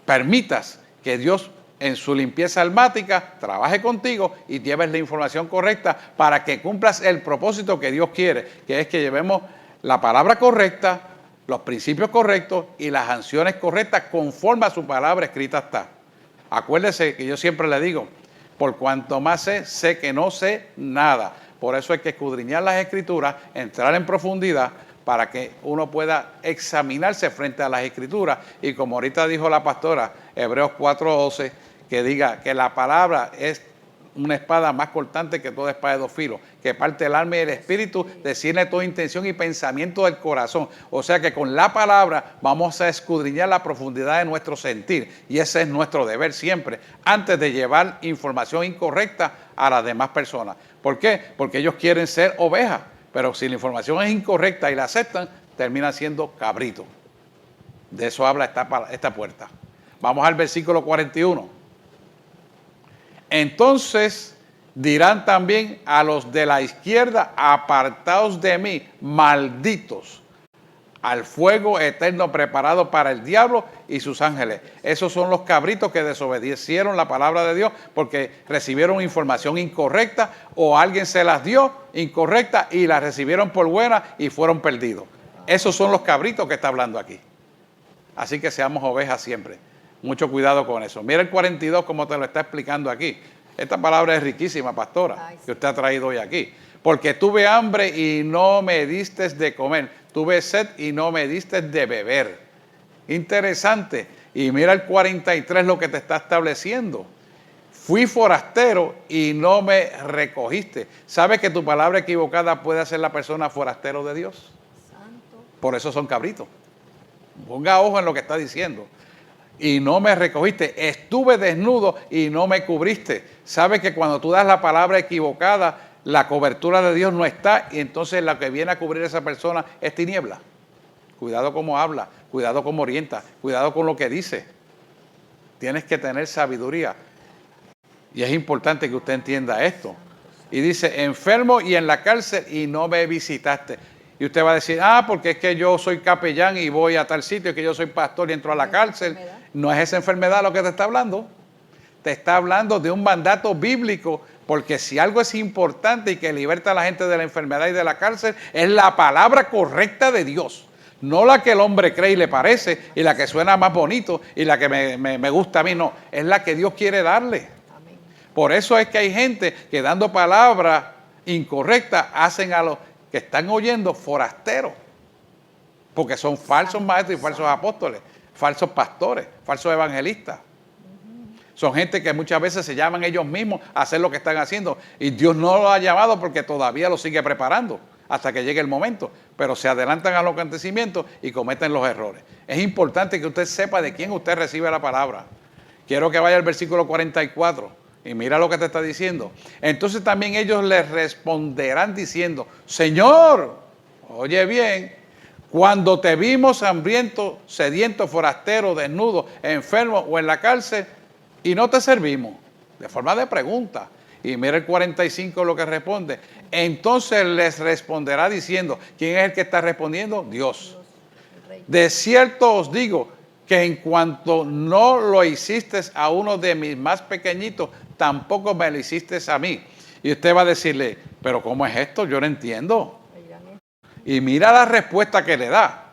Speaker 2: permitas que Dios en su limpieza almática trabaje contigo y lleves la información correcta para que cumplas el propósito que Dios quiere, que es que llevemos la palabra correcta, los principios correctos y las acciones correctas conforme a su palabra escrita está. Acuérdese que yo siempre le digo, por cuanto más sé que no sé nada. Por eso hay que escudriñar las escrituras, entrar en profundidad para que uno pueda examinarse frente a las escrituras. Y como ahorita dijo la pastora, Hebreos 4:12, que diga que la palabra es una espada más cortante que toda espada de dos filos, que parte el alma y el espíritu, discierne toda intención y pensamiento del corazón. O sea que con la palabra vamos a escudriñar la profundidad de nuestro sentir. Y ese es nuestro deber siempre, antes de llevar información incorrecta a las demás personas. ¿Por qué? Porque ellos quieren ser ovejas, pero si la información es incorrecta y la aceptan, termina siendo cabrito. De eso habla esta puerta. Vamos al versículo 41. Entonces dirán también a los de la izquierda, apartaos de mí, malditos, al fuego eterno preparado para el diablo y sus ángeles. Esos son los cabritos que desobedecieron la palabra de Dios porque recibieron información incorrecta o alguien se las dio incorrecta y la recibieron por buena y fueron perdidos. Esos son los cabritos que está hablando aquí. Así que seamos ovejas siempre. Mucho cuidado con eso. Mira el 42 como te lo está explicando aquí. Esta palabra es riquísima, pastora, que usted ha traído hoy aquí. Porque tuve hambre y no me diste de comer. Tuve sed y no me diste de beber. Interesante. Y mira el 43 lo que te está estableciendo. Fui forastero y no me recogiste. ¿Sabes que tu palabra equivocada puede hacer la persona forastero de Dios? Por eso son cabritos. Ponga ojo en lo que está diciendo. Y no me recogiste. Estuve desnudo y no me cubriste. ¿Sabes que cuando tú das la palabra equivocada, la cobertura de Dios no está? Y entonces lo que viene a cubrir a esa persona es tiniebla. Cuidado cómo habla, cuidado cómo orienta, cuidado con lo que dice. Tienes que tener sabiduría. Y es importante que usted entienda esto. Y dice, enfermo y en la cárcel y no me visitaste. Y usted va a decir, porque es que yo soy capellán y voy a tal sitio, que yo soy pastor y entro a la cárcel. No es esa enfermedad lo que te está hablando. Te está hablando de un mandato bíblico, porque si algo es importante y que liberta a la gente de la enfermedad y de la cárcel, es la palabra correcta de Dios. No la que el hombre cree y le parece, y la que suena más bonito, y la que me gusta a mí, no. Es la que Dios quiere darle. Por eso es que hay gente que dando palabras incorrectas hacen a los que están oyendo forasteros. Porque son falsos maestros y falsos apóstoles, falsos pastores, falsos evangelistas. Son gente que muchas veces se llaman ellos mismos a hacer lo que están haciendo. Y Dios no los ha llamado porque todavía los sigue preparando hasta que llegue el momento. Pero se adelantan a los acontecimientos y cometen los errores. Es importante que usted sepa de quién usted recibe la palabra. Quiero que vaya al versículo 44. Y mira lo que te está diciendo. Entonces también ellos les responderán diciendo, Señor, oye bien, cuando te vimos hambriento, sediento, forastero, desnudo, enfermo o en la cárcel y no te servimos, de forma de pregunta. Y mira el 45 lo que responde. Entonces les responderá diciendo, ¿quién es el que está respondiendo? Dios. De cierto os digo que en cuanto no lo hiciste a uno de mis más pequeñitos, tampoco me lo hiciste a mí. Y usted va a decirle, pero ¿cómo es esto? Yo no entiendo. Y mira la respuesta que le da.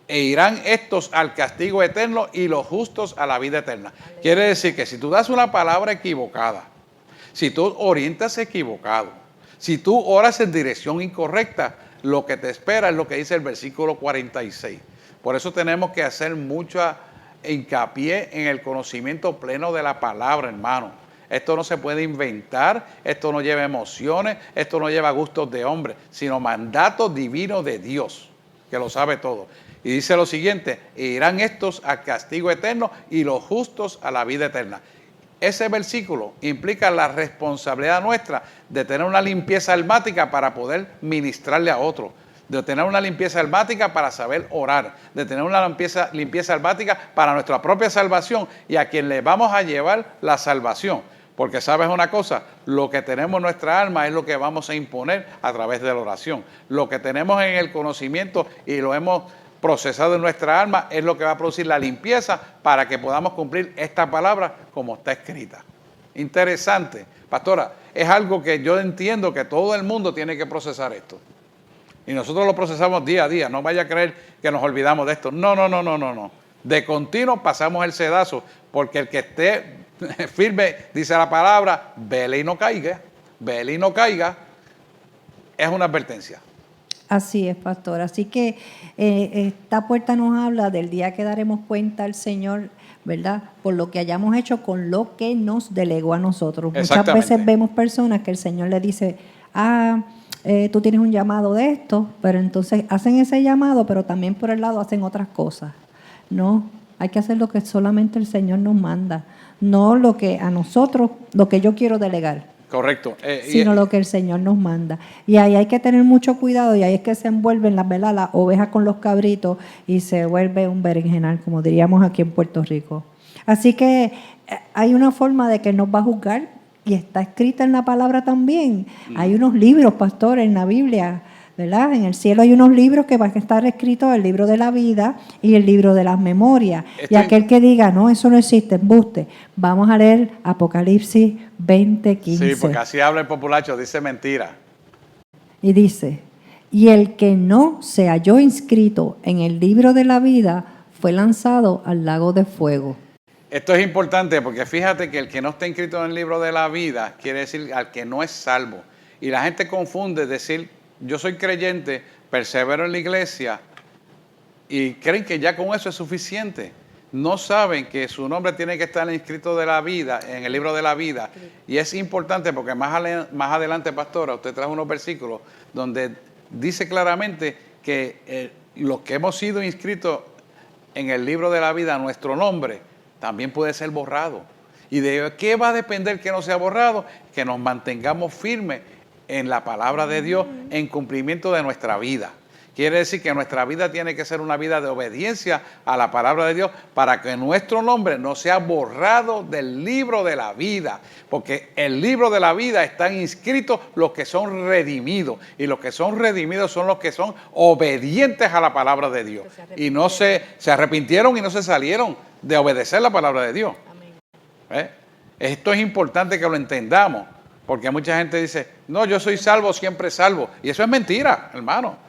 Speaker 2: E irán estos al castigo eterno y los justos a la vida eterna. Quiere decir que si tú das una palabra equivocada, si tú orientas equivocado, si tú oras en dirección incorrecta, lo que te espera es lo que dice el versículo 46. Por eso tenemos que hacer mucha hincapié en el conocimiento pleno de la palabra, hermano. Esto no se puede inventar, esto no lleva emociones, esto no lleva gustos de hombre, sino mandato divino de Dios, que lo sabe todo. Y dice lo siguiente, irán estos al castigo eterno y los justos a la vida eterna. Ese versículo implica la responsabilidad nuestra de tener una limpieza almática para poder ministrarle a otro, de tener una limpieza almática para saber orar, de tener una limpieza almática para nuestra propia salvación y a quien le vamos a llevar la salvación. Porque sabes una cosa, lo que tenemos en nuestra alma es lo que vamos a imponer a través de la oración. Lo que tenemos en el conocimiento y lo hemos procesado en nuestra alma es lo que va a producir la limpieza para que podamos cumplir esta palabra como está escrita. Interesante. Pastora, es algo que yo entiendo que todo el mundo tiene que procesar esto. Y nosotros lo procesamos día a día. No vaya a creer que nos olvidamos de esto. No. De continuo pasamos el sedazo, porque el que esté firme, dice la palabra, vele y no caiga. Vele y no caiga. Es una advertencia.
Speaker 1: Así es, pastor. Así que esta puerta nos habla del día que daremos cuenta al Señor, ¿verdad? Por lo que hayamos hecho con lo que nos delegó a nosotros. Muchas veces vemos personas que el Señor le dice, tú tienes un llamado de esto, pero entonces hacen ese llamado, pero también por el lado hacen otras cosas. No, hay que hacer lo que solamente el Señor nos manda, no lo que a nosotros, lo que yo quiero delegar.
Speaker 2: Correcto.
Speaker 1: Sino lo que el Señor nos manda. Y ahí hay que tener mucho cuidado, y ahí es que se envuelven las ovejas con los cabritos y se vuelve un berenjenal, como diríamos aquí en Puerto Rico. Así que hay una forma de que nos va a juzgar, y está escrita en la palabra también. Hay unos libros, pastores, en la Biblia, ¿verdad? En el cielo hay unos libros que van a estar escritos, el libro de la vida y el libro de las memorias. Y aquel que diga, no, eso no existe, embuste. Vamos a leer Apocalipsis 20:15.
Speaker 2: Sí, porque así habla el populacho, dice mentira.
Speaker 1: Y dice, y el que no se halló inscrito en el libro de la vida fue lanzado al lago de fuego.
Speaker 2: Esto es importante porque fíjate que el que no está inscrito en el libro de la vida quiere decir al que no es salvo. Y la gente confunde decir, yo soy creyente, persevero en la iglesia y creen que ya con eso es suficiente. no saben que su nombre tiene que estar inscrito de la vida, en el libro de la vida. Y es importante porque más adelante, pastora, usted trae unos versículos donde dice claramente que los que hemos sido inscritos en el libro de la vida, nuestro nombre también puede ser borrado. ¿Y de qué va a depender que no sea borrado? Que nos mantengamos firmes en la palabra de Dios, en cumplimiento de nuestra vida. Quiere decir que nuestra vida tiene que ser una vida de obediencia a la palabra de Dios para que nuestro nombre no sea borrado del libro de la vida. Porque el libro de la vida están inscritos los que son redimidos. Y los que son redimidos son los que son obedientes a la palabra de Dios. Y no se arrepintieron y no se salieron de obedecer la palabra de Dios. Esto es importante que lo entendamos. Porque mucha gente dice, no, yo soy salvo, siempre salvo. Y eso es mentira, hermano.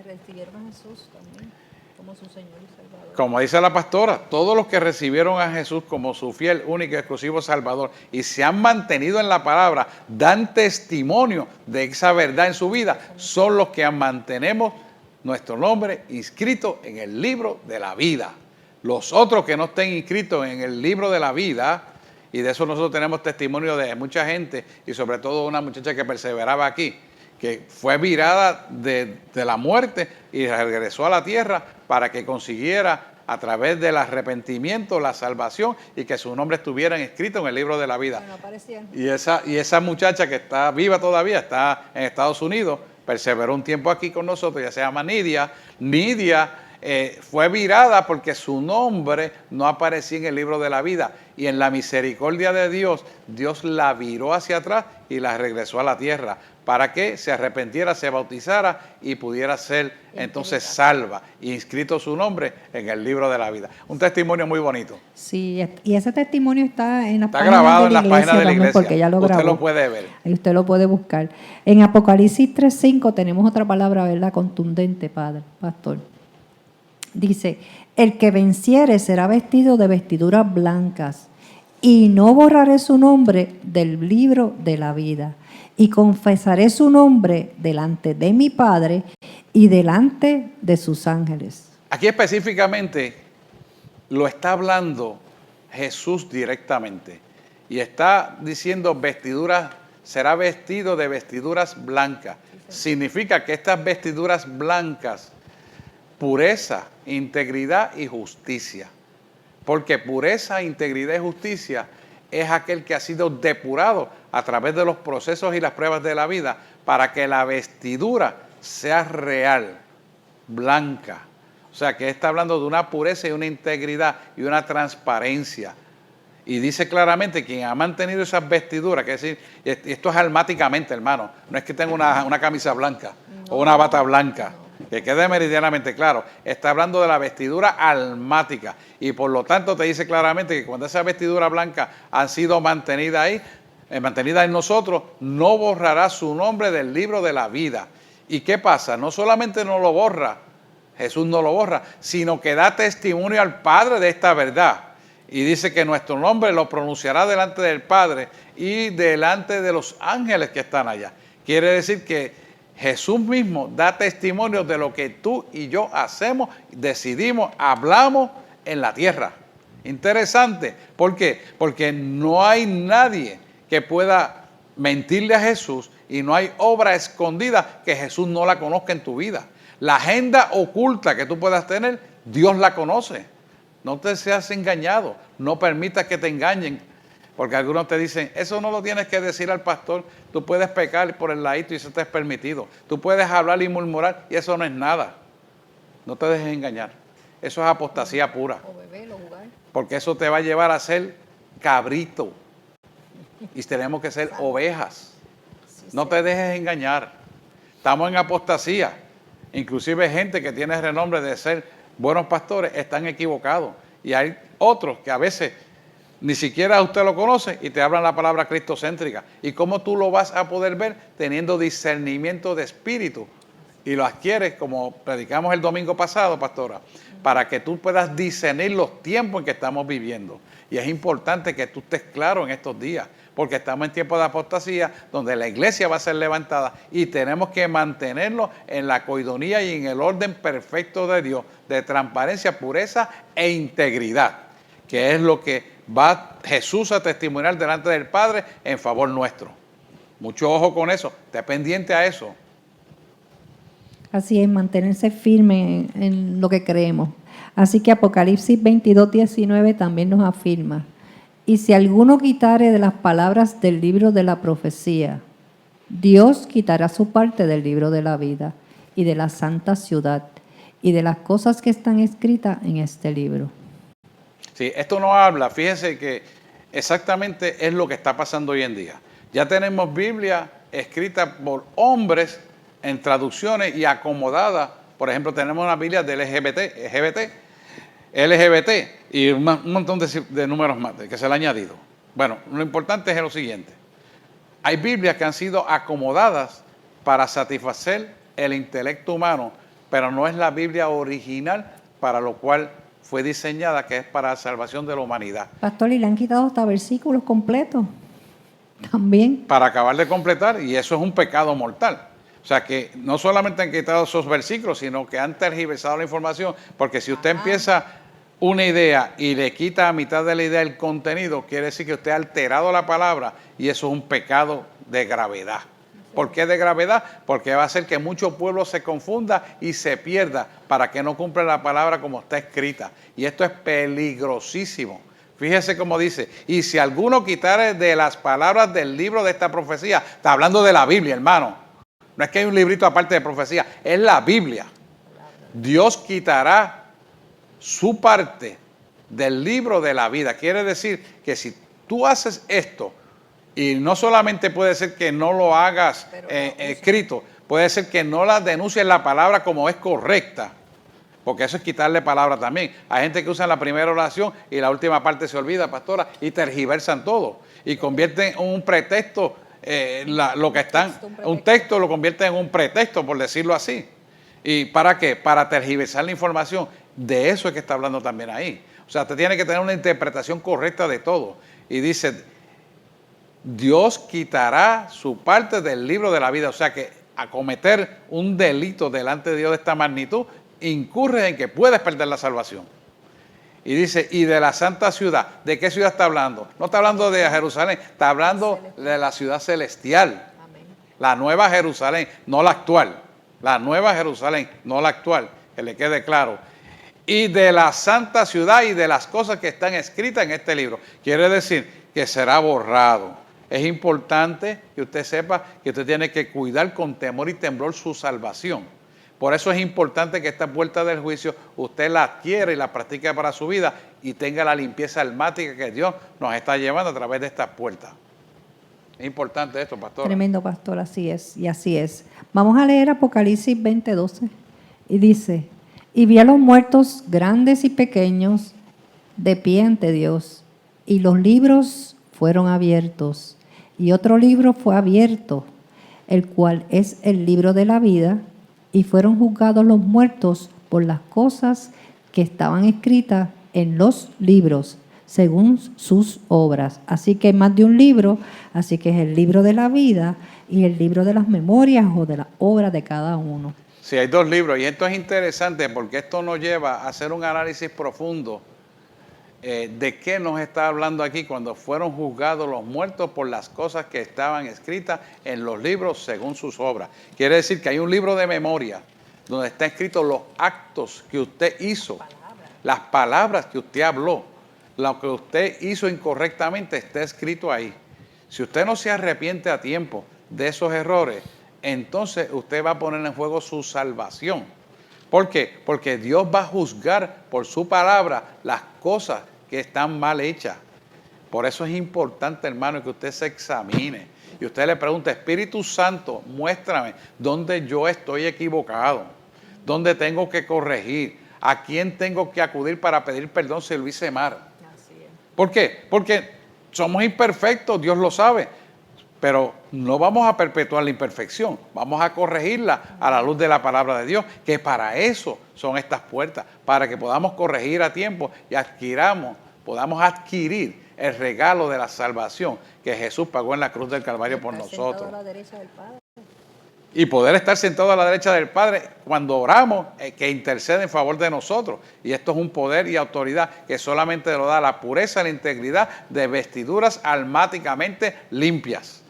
Speaker 1: Recibieron a Jesús también como su Señor y Salvador.
Speaker 2: Como dice la pastora, todos los que recibieron a Jesús como su fiel, único y exclusivo Salvador y se han mantenido en la palabra, dan testimonio de esa verdad en su vida, son los que mantenemos nuestro nombre inscrito en el libro de la vida. Los otros que no estén inscritos en el libro de la vida, y de eso nosotros tenemos testimonio de mucha gente, y sobre todo una muchacha que perseveraba aquí, que fue virada de la muerte y regresó a la tierra para que consiguiera a través del arrepentimiento la salvación y que su nombre estuviera inscrito en el libro de la vida. Y esa muchacha que está viva todavía, está en Estados Unidos, perseveró un tiempo aquí con nosotros, ya se llama Nidia. Nidia fue virada porque su nombre no aparecía en el libro de la vida. Y en la misericordia de Dios, Dios la viró hacia atrás y la regresó a la tierra para que se arrepentiera, se bautizara y pudiera ser entonces salva, y inscrito su nombre en el libro de la vida. Un testimonio muy bonito.
Speaker 1: Sí, y ese testimonio está en las
Speaker 2: Está grabado en las páginas de la
Speaker 1: también,
Speaker 2: iglesia.
Speaker 1: porque ella lo grabó.
Speaker 2: Usted lo puede ver.
Speaker 1: Ahí usted lo puede buscar. En Apocalipsis 3:5 tenemos otra palabra, ¿verdad? Contundente, pastor. Dice, el que venciere será vestido de vestiduras blancas, y no borraré su nombre del libro de la vida, y confesaré su nombre delante de mi Padre y delante de sus ángeles.
Speaker 2: Aquí específicamente lo está hablando Jesús directamente, y está diciendo vestiduras, será vestido de vestiduras blancas. Significa que estas vestiduras blancas, pureza, integridad y justicia. Porque pureza, integridad y justicia es aquel que ha sido depurado a través de los procesos y las pruebas de la vida para que la vestidura sea real, blanca. O sea, que está hablando de una pureza y una integridad y una transparencia. Y dice claramente quien ha mantenido esas vestiduras, que es decir, esto es almáticamente, hermano, no es que tenga una camisa blanca o una bata blanca. Que quede meridianamente claro, está hablando de la vestidura almática y por lo tanto te dice claramente que cuando esa vestidura blanca ha sido mantenida ahí, mantenida en nosotros, no borrará su nombre del libro de la vida. ¿Y qué pasa? No solamente no lo borra, Jesús no lo borra, sino que da testimonio al Padre de esta verdad. Y dice que nuestro nombre lo pronunciará delante del Padre y delante de los ángeles que están allá. Quiere decir que Jesús mismo da testimonio de lo que tú y yo hacemos, decidimos, hablamos en la tierra. Interesante. ¿Por qué? Porque no hay nadie que pueda mentirle a Jesús y no hay obra escondida que Jesús no la conozca en tu vida. La agenda oculta que tú puedas tener, Dios la conoce. No te seas engañado, no permitas que te engañen. Porque algunos te dicen, eso no lo tienes que decir al pastor, tú puedes pecar por el ladito y eso te es permitido. Tú puedes hablar y murmurar y eso no es nada. No te dejes engañar. Eso es apostasía pura.
Speaker 1: O beber o jugar.
Speaker 2: Porque eso te va a llevar a ser cabrito. Y tenemos que ser ovejas. No te dejes engañar. Estamos en apostasía. Inclusive gente que tiene renombre de ser buenos pastores están equivocados. Y hay otros que a veces ni siquiera usted lo conoce y te hablan la palabra cristocéntrica. ¿Y cómo tú lo vas a poder ver? Teniendo discernimiento de espíritu. Y lo adquieres, como predicamos el domingo pasado, pastora, para que tú puedas discernir los tiempos en que estamos viviendo. Y es importante que tú estés claro en estos días, porque estamos en tiempo de apostasía, donde la iglesia va a ser levantada y tenemos que mantenerlo en la coidonía y en el orden perfecto de Dios, de transparencia, pureza e integridad. que es lo que va Jesús a testimoniar delante del Padre en favor nuestro. Mucho ojo con eso, esté pendiente a eso.
Speaker 1: Así es, mantenerse firme en lo que creemos. Así que Apocalipsis 22:19 también nos afirma: y si alguno quitare de las palabras del libro de la profecía, Dios quitará su parte del libro de la vida y de la santa ciudad y de las cosas que están escritas en este libro.
Speaker 2: Sí, esto nos habla, fíjense que exactamente es lo que está pasando hoy en día. Ya tenemos Biblia escrita por hombres en traducciones y acomodada. Por ejemplo, tenemos una Biblia del LGBT y un montón de números más que se le ha añadido. Bueno, lo importante es lo siguiente. Hay Biblias que han sido acomodadas para satisfacer el intelecto humano, pero no es la Biblia original para lo cual fue diseñada, que es para la salvación de la humanidad.
Speaker 1: Pastor, y le han quitado hasta versículos completos también.
Speaker 2: Para acabar de completar, y eso es un pecado mortal. O sea que no solamente han quitado esos versículos, sino que han tergiversado la información, porque si usted empieza una idea y le quita a mitad de la idea el contenido, quiere decir que usted ha alterado la palabra y eso es un pecado de gravedad. ¿Por qué de gravedad? Porque va a hacer que mucho pueblo se confunda y se pierda para que no cumpla la palabra como está escrita. Y esto es peligrosísimo. Fíjese cómo dice: y si alguno quitare de las palabras del libro de esta profecía, está hablando de la Biblia, hermano. No es que hay un librito aparte de profecía, es la Biblia. Dios quitará su parte del libro de la vida. Quiere decir que si tú haces esto, y no solamente puede ser que no lo hagas escrito, puede ser que no la denuncies la palabra como es correcta, porque eso es quitarle palabra también. Hay gente que usa la primera oración y la última parte se olvida, pastora, y tergiversan todo, y convierten en un pretexto, lo que están, un texto lo convierten en un pretexto, por decirlo así. ¿Y para qué? Para tergiversar la información. De eso es que está hablando también ahí. O sea, usted tiene que tener una interpretación correcta de todo. Y dice: Dios quitará su parte del libro de la vida. O sea que a cometer un delito delante de Dios de esta magnitud, incurres en que puedes perder la salvación. Y dice: y de la santa ciudad. ¿De qué ciudad está hablando? No está hablando de Jerusalén, está hablando de la ciudad celestial. La nueva Jerusalén, no la actual. La nueva Jerusalén, no la actual, que le quede claro. Y de la santa ciudad y de las cosas que están escritas en este libro. Quiere decir que será borrado. Es importante que usted sepa que usted tiene que cuidar con temor y temblor su salvación. Por eso es importante que esta puerta del juicio usted la adquiera y la practique para su vida y tenga la limpieza almática que Dios nos está llevando a través de estas puertas. Es importante esto, pastor.
Speaker 1: Tremendo, pastor, así es, y así es. Vamos a leer Apocalipsis 20:12, y dice: y vi a los muertos grandes y pequeños de pie ante Dios, y los libros fueron abiertos, y otro libro fue abierto, el cual es el libro de la vida, y fueron juzgados los muertos por las cosas que estaban escritas en los libros, según sus obras. Así que hay más de un libro, así que es el libro de la vida y el libro de las memorias o de las obras de cada uno.
Speaker 2: Sí, hay dos libros, y esto es interesante porque esto nos lleva a hacer un análisis profundo de qué nos está hablando aquí cuando fueron juzgados los muertos por las cosas que estaban escritas en los libros según sus obras. Quiere decir que hay un libro de memoria donde está escrito los actos que usted hizo, las palabras que usted habló, lo que usted hizo incorrectamente está escrito ahí. Si usted no se arrepiente a tiempo de esos errores, entonces usted va a poner en juego su salvación. ¿Por qué? Porque Dios va a juzgar por su palabra las cosas que están mal hechas. Por eso es importante, hermano, que usted se examine. Y usted le pregunta: Espíritu Santo, muéstrame dónde yo estoy equivocado, dónde tengo que corregir, a quién tengo que acudir para pedir perdón si lo hice mal. ¿Por qué? Porque somos imperfectos, Dios lo sabe. Pero no vamos a perpetuar la imperfección, vamos a corregirla a la luz de la palabra de Dios, que para eso son estas puertas, para que podamos corregir a tiempo y podamos adquirir el regalo de la salvación que Jesús pagó en la cruz del Calvario por nosotros. y poder estar sentado a la derecha del Padre cuando oramos, que intercede en favor de nosotros. Y esto es un poder y autoridad que solamente lo da la pureza y la integridad de vestiduras almáticamente limpias.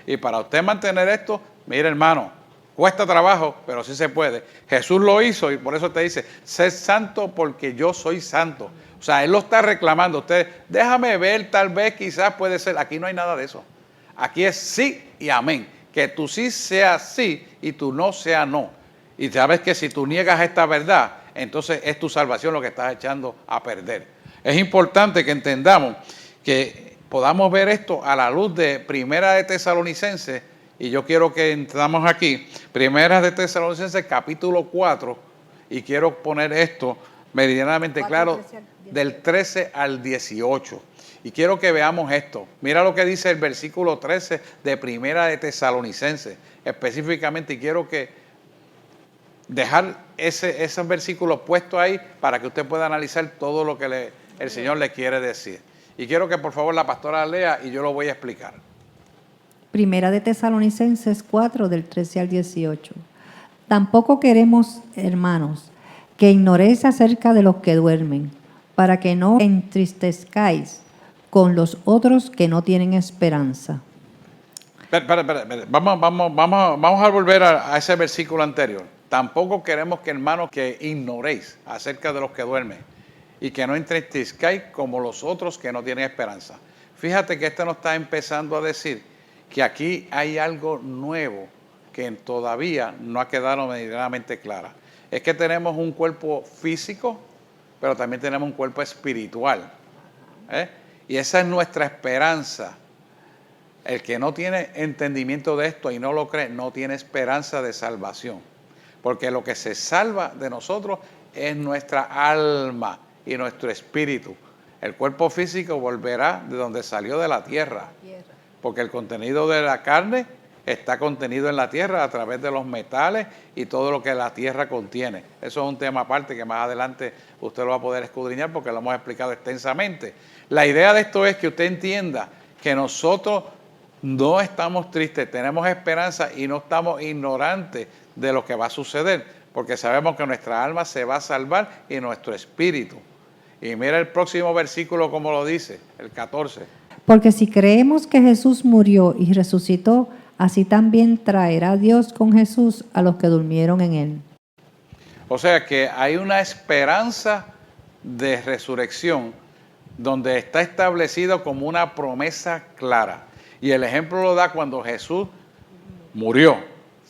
Speaker 2: Y para usted mantener esto, mire hermano, cuesta trabajo, pero sí se puede. Jesús lo hizo y por eso te dice, sé santo porque yo soy santo. O sea, Él lo está reclamando. Usted, déjame ver, tal vez, quizás puede ser. Aquí no hay nada de eso. Aquí es sí y amén. Que tu sí sea sí y tu no sea no. Y sabes que si tú niegas esta verdad, entonces es tu salvación lo que estás echando a perder. Es importante que entendamos que podamos ver esto a la luz de Primera de Tesalonicenses, y yo quiero que entramos aquí, Primera de Tesalonicenses capítulo 4, y quiero poner esto meridianamente claro, del 13 al 18. Y quiero que veamos esto. Mira lo que dice el versículo 13 de Primera de Tesalonicenses, específicamente, y quiero que dejar esos versículos puestos ahí para que usted pueda analizar todo lo que el Señor le quiere decir. Y quiero que por favor la pastora lea y yo lo voy a explicar.
Speaker 1: Primera de Tesalonicenses 4, del 13 al 18. Tampoco queremos, hermanos, que ignoréis acerca de los que duermen, para que no entristezcáis con los otros que no tienen esperanza.
Speaker 2: Espera. Vamos a volver a ese versículo anterior. Tampoco queremos que, hermanos, que ignoréis acerca de los que duermen y que no entristezcáis como los otros que no tienen esperanza. Fíjate que nos está empezando a decir que aquí hay algo nuevo que todavía no ha quedado medianamente clara. Es que tenemos un cuerpo físico, pero también tenemos un cuerpo espiritual. Y esa es nuestra esperanza. El que no tiene entendimiento de esto y no lo cree, no tiene esperanza de salvación. Porque lo que se salva de nosotros es nuestra alma y nuestro espíritu. El cuerpo físico volverá de donde salió, de la tierra. Porque el contenido de la carne está contenido en la tierra a través de los metales y todo lo que la tierra contiene. Eso es un tema aparte que más adelante usted lo va a poder escudriñar porque lo hemos explicado extensamente. La idea de esto es que usted entienda que nosotros no estamos tristes, tenemos esperanza y no estamos ignorantes de lo que va a suceder, porque sabemos que nuestra alma se va a salvar y nuestro espíritu. Y mira el próximo versículo como lo dice, el 14.
Speaker 1: Porque si creemos que Jesús murió y resucitó, así también traerá Dios con Jesús a los que durmieron en él.
Speaker 2: O sea que hay una esperanza de resurrección donde está establecido como una promesa clara. Y el ejemplo lo da cuando Jesús murió,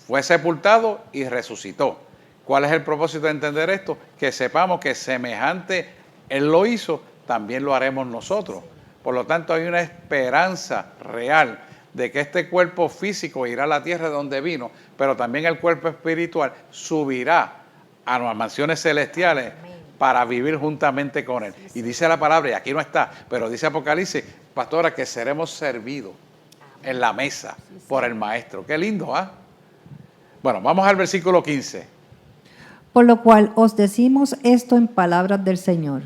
Speaker 2: fue sepultado y resucitó. ¿Cuál es el propósito de entender esto? Que sepamos que semejante Él lo hizo, también lo haremos nosotros. Por lo tanto, hay una esperanza real de que este cuerpo físico irá a la tierra de donde vino, pero también el cuerpo espiritual subirá a las mansiones celestiales para vivir juntamente con Él. Y dice la palabra, y aquí no está, pero dice Apocalipsis, pastora, que seremos servidos en la mesa por el Maestro. Qué lindo, ¿ah? Bueno, vamos al versículo 15.
Speaker 1: Por lo cual os decimos esto en palabras del Señor,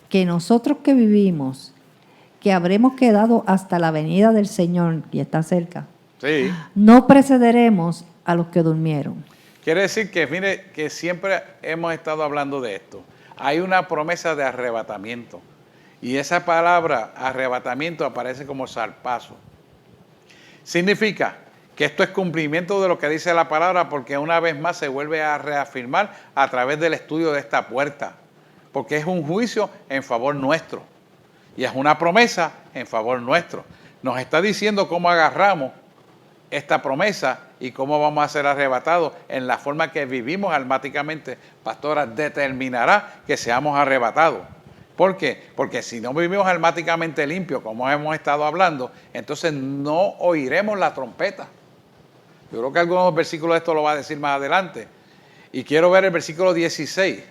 Speaker 1: que nosotros que vivimos, que habremos quedado hasta la venida del Señor, y está cerca,
Speaker 2: Sí.
Speaker 1: no precederemos a los que durmieron.
Speaker 2: Quiere decir que, mire, que siempre hemos estado hablando de esto. Hay una promesa de arrebatamiento. Y esa palabra, arrebatamiento, aparece como zarpazo. Significa que esto es cumplimiento de lo que dice la palabra, porque una vez más se vuelve a reafirmar a través del estudio de esta puerta. Porque es un juicio en favor nuestro. Y es una promesa en favor nuestro. Nos está diciendo cómo agarramos esta promesa y cómo vamos a ser arrebatados en la forma que vivimos almáticamente. Pastora, determinará que seamos arrebatados. ¿Por qué? Porque si no vivimos almáticamente limpios, como hemos estado hablando, entonces no oiremos la trompeta. Yo creo que algunos versículos de esto lo va a decir más adelante. Y quiero ver el versículo 16.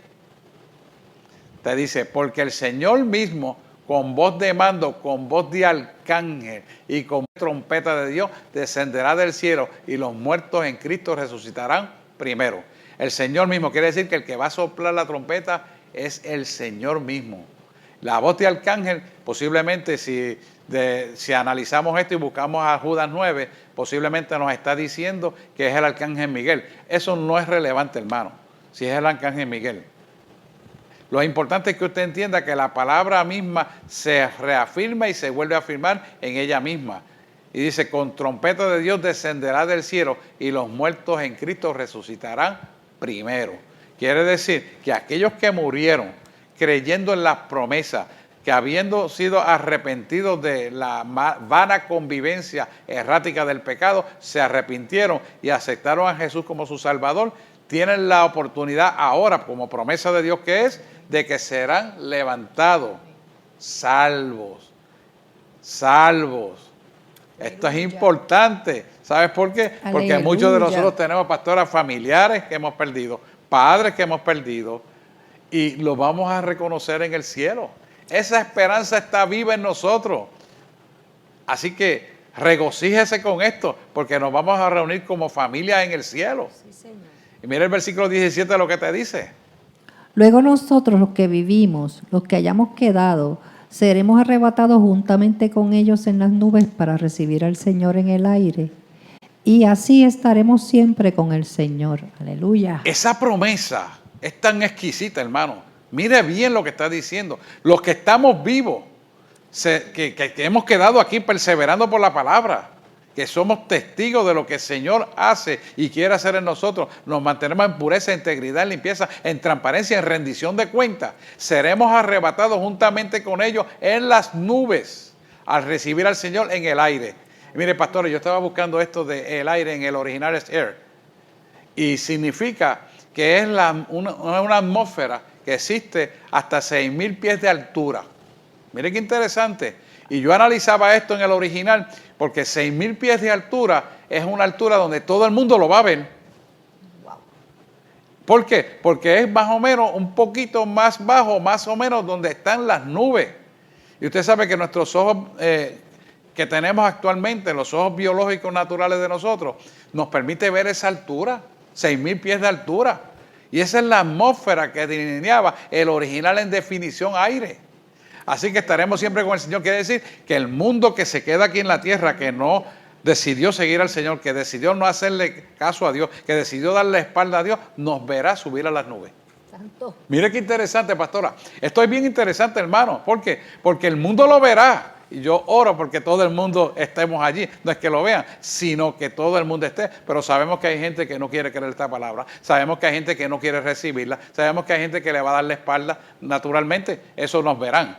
Speaker 2: Te dice, porque el Señor mismo, con voz de mando, con voz de arcángel y con trompeta de Dios, descenderá del cielo y los muertos en Cristo resucitarán primero. El Señor mismo quiere decir que el que va a soplar la trompeta es el Señor mismo. La voz de arcángel, posiblemente si analizamos esto y buscamos a Judas 9, posiblemente nos está diciendo que es el arcángel Miguel. Eso no es relevante, hermano, si es el arcángel Miguel. Lo importante es que usted entienda que la palabra misma se reafirma y se vuelve a afirmar en ella misma. Y dice, con trompeta de Dios descenderá del cielo y los muertos en Cristo resucitarán primero. Quiere decir que aquellos que murieron creyendo en las promesas, que habiendo sido arrepentidos de la vana convivencia errática del pecado, se arrepintieron y aceptaron a Jesús como su Salvador, tienen la oportunidad ahora, como promesa de Dios que es, de que serán levantados, salvos. Esto es importante. ¿Sabes por qué? Porque
Speaker 1: Aleluya.
Speaker 2: muchos de nosotros tenemos pastoras familiares que hemos perdido, padres que hemos perdido, y lo vamos a reconocer en el cielo. Esa esperanza está viva en nosotros. Así que regocíjese con esto, porque nos vamos a reunir como familia en el cielo.
Speaker 1: Sí, Señor.
Speaker 2: Y mira el versículo 17 lo que te dice.
Speaker 1: Luego nosotros, los que vivimos, los que hayamos quedado, seremos arrebatados juntamente con ellos en las nubes para recibir al Señor en el aire. Y así estaremos siempre con el Señor. Aleluya.
Speaker 2: Esa promesa es tan exquisita, hermano. Mire bien lo que está diciendo. Los que estamos vivos, que hemos quedado aquí perseverando por la palabra, que somos testigos de lo que el Señor hace y quiere hacer en nosotros, nos mantenemos en pureza, limpieza, en transparencia, en rendición de cuentas, seremos arrebatados juntamente con ellos en las nubes al recibir al Señor en el aire. Y mire, pastores, yo estaba buscando esto de el aire, en el original es air, y significa que es una atmósfera que existe hasta 6,000 pies de altura. Mire qué interesante. Y yo analizaba esto en el original, porque 6,000 pies de altura es una altura donde todo el mundo lo va a ver. ¿Por qué? Porque es más o menos un poquito más bajo, más o menos donde están las nubes. Y usted sabe que nuestros ojos que tenemos actualmente, los ojos biológicos naturales de nosotros, nos permite ver esa altura, 6,000 pies de altura. Y esa es la atmósfera que delineaba el original en definición aire. Así que estaremos siempre con el Señor. Quiere decir que el mundo que se queda aquí en la tierra, que no decidió seguir al Señor, que decidió no hacerle caso a Dios, que decidió darle la espalda a Dios, nos verá subir a las nubes.
Speaker 1: Santo.
Speaker 2: Mire qué interesante, pastora. Esto es bien interesante, hermano. ¿Por qué? Porque el mundo lo verá. Y yo oro porque todo el mundo estemos allí. No es que lo vean, sino que todo el mundo esté. Pero sabemos que hay gente que no quiere creer esta palabra. Sabemos que hay gente que no quiere recibirla. Sabemos que hay gente que le va a dar la espalda. Naturalmente, eso nos verán.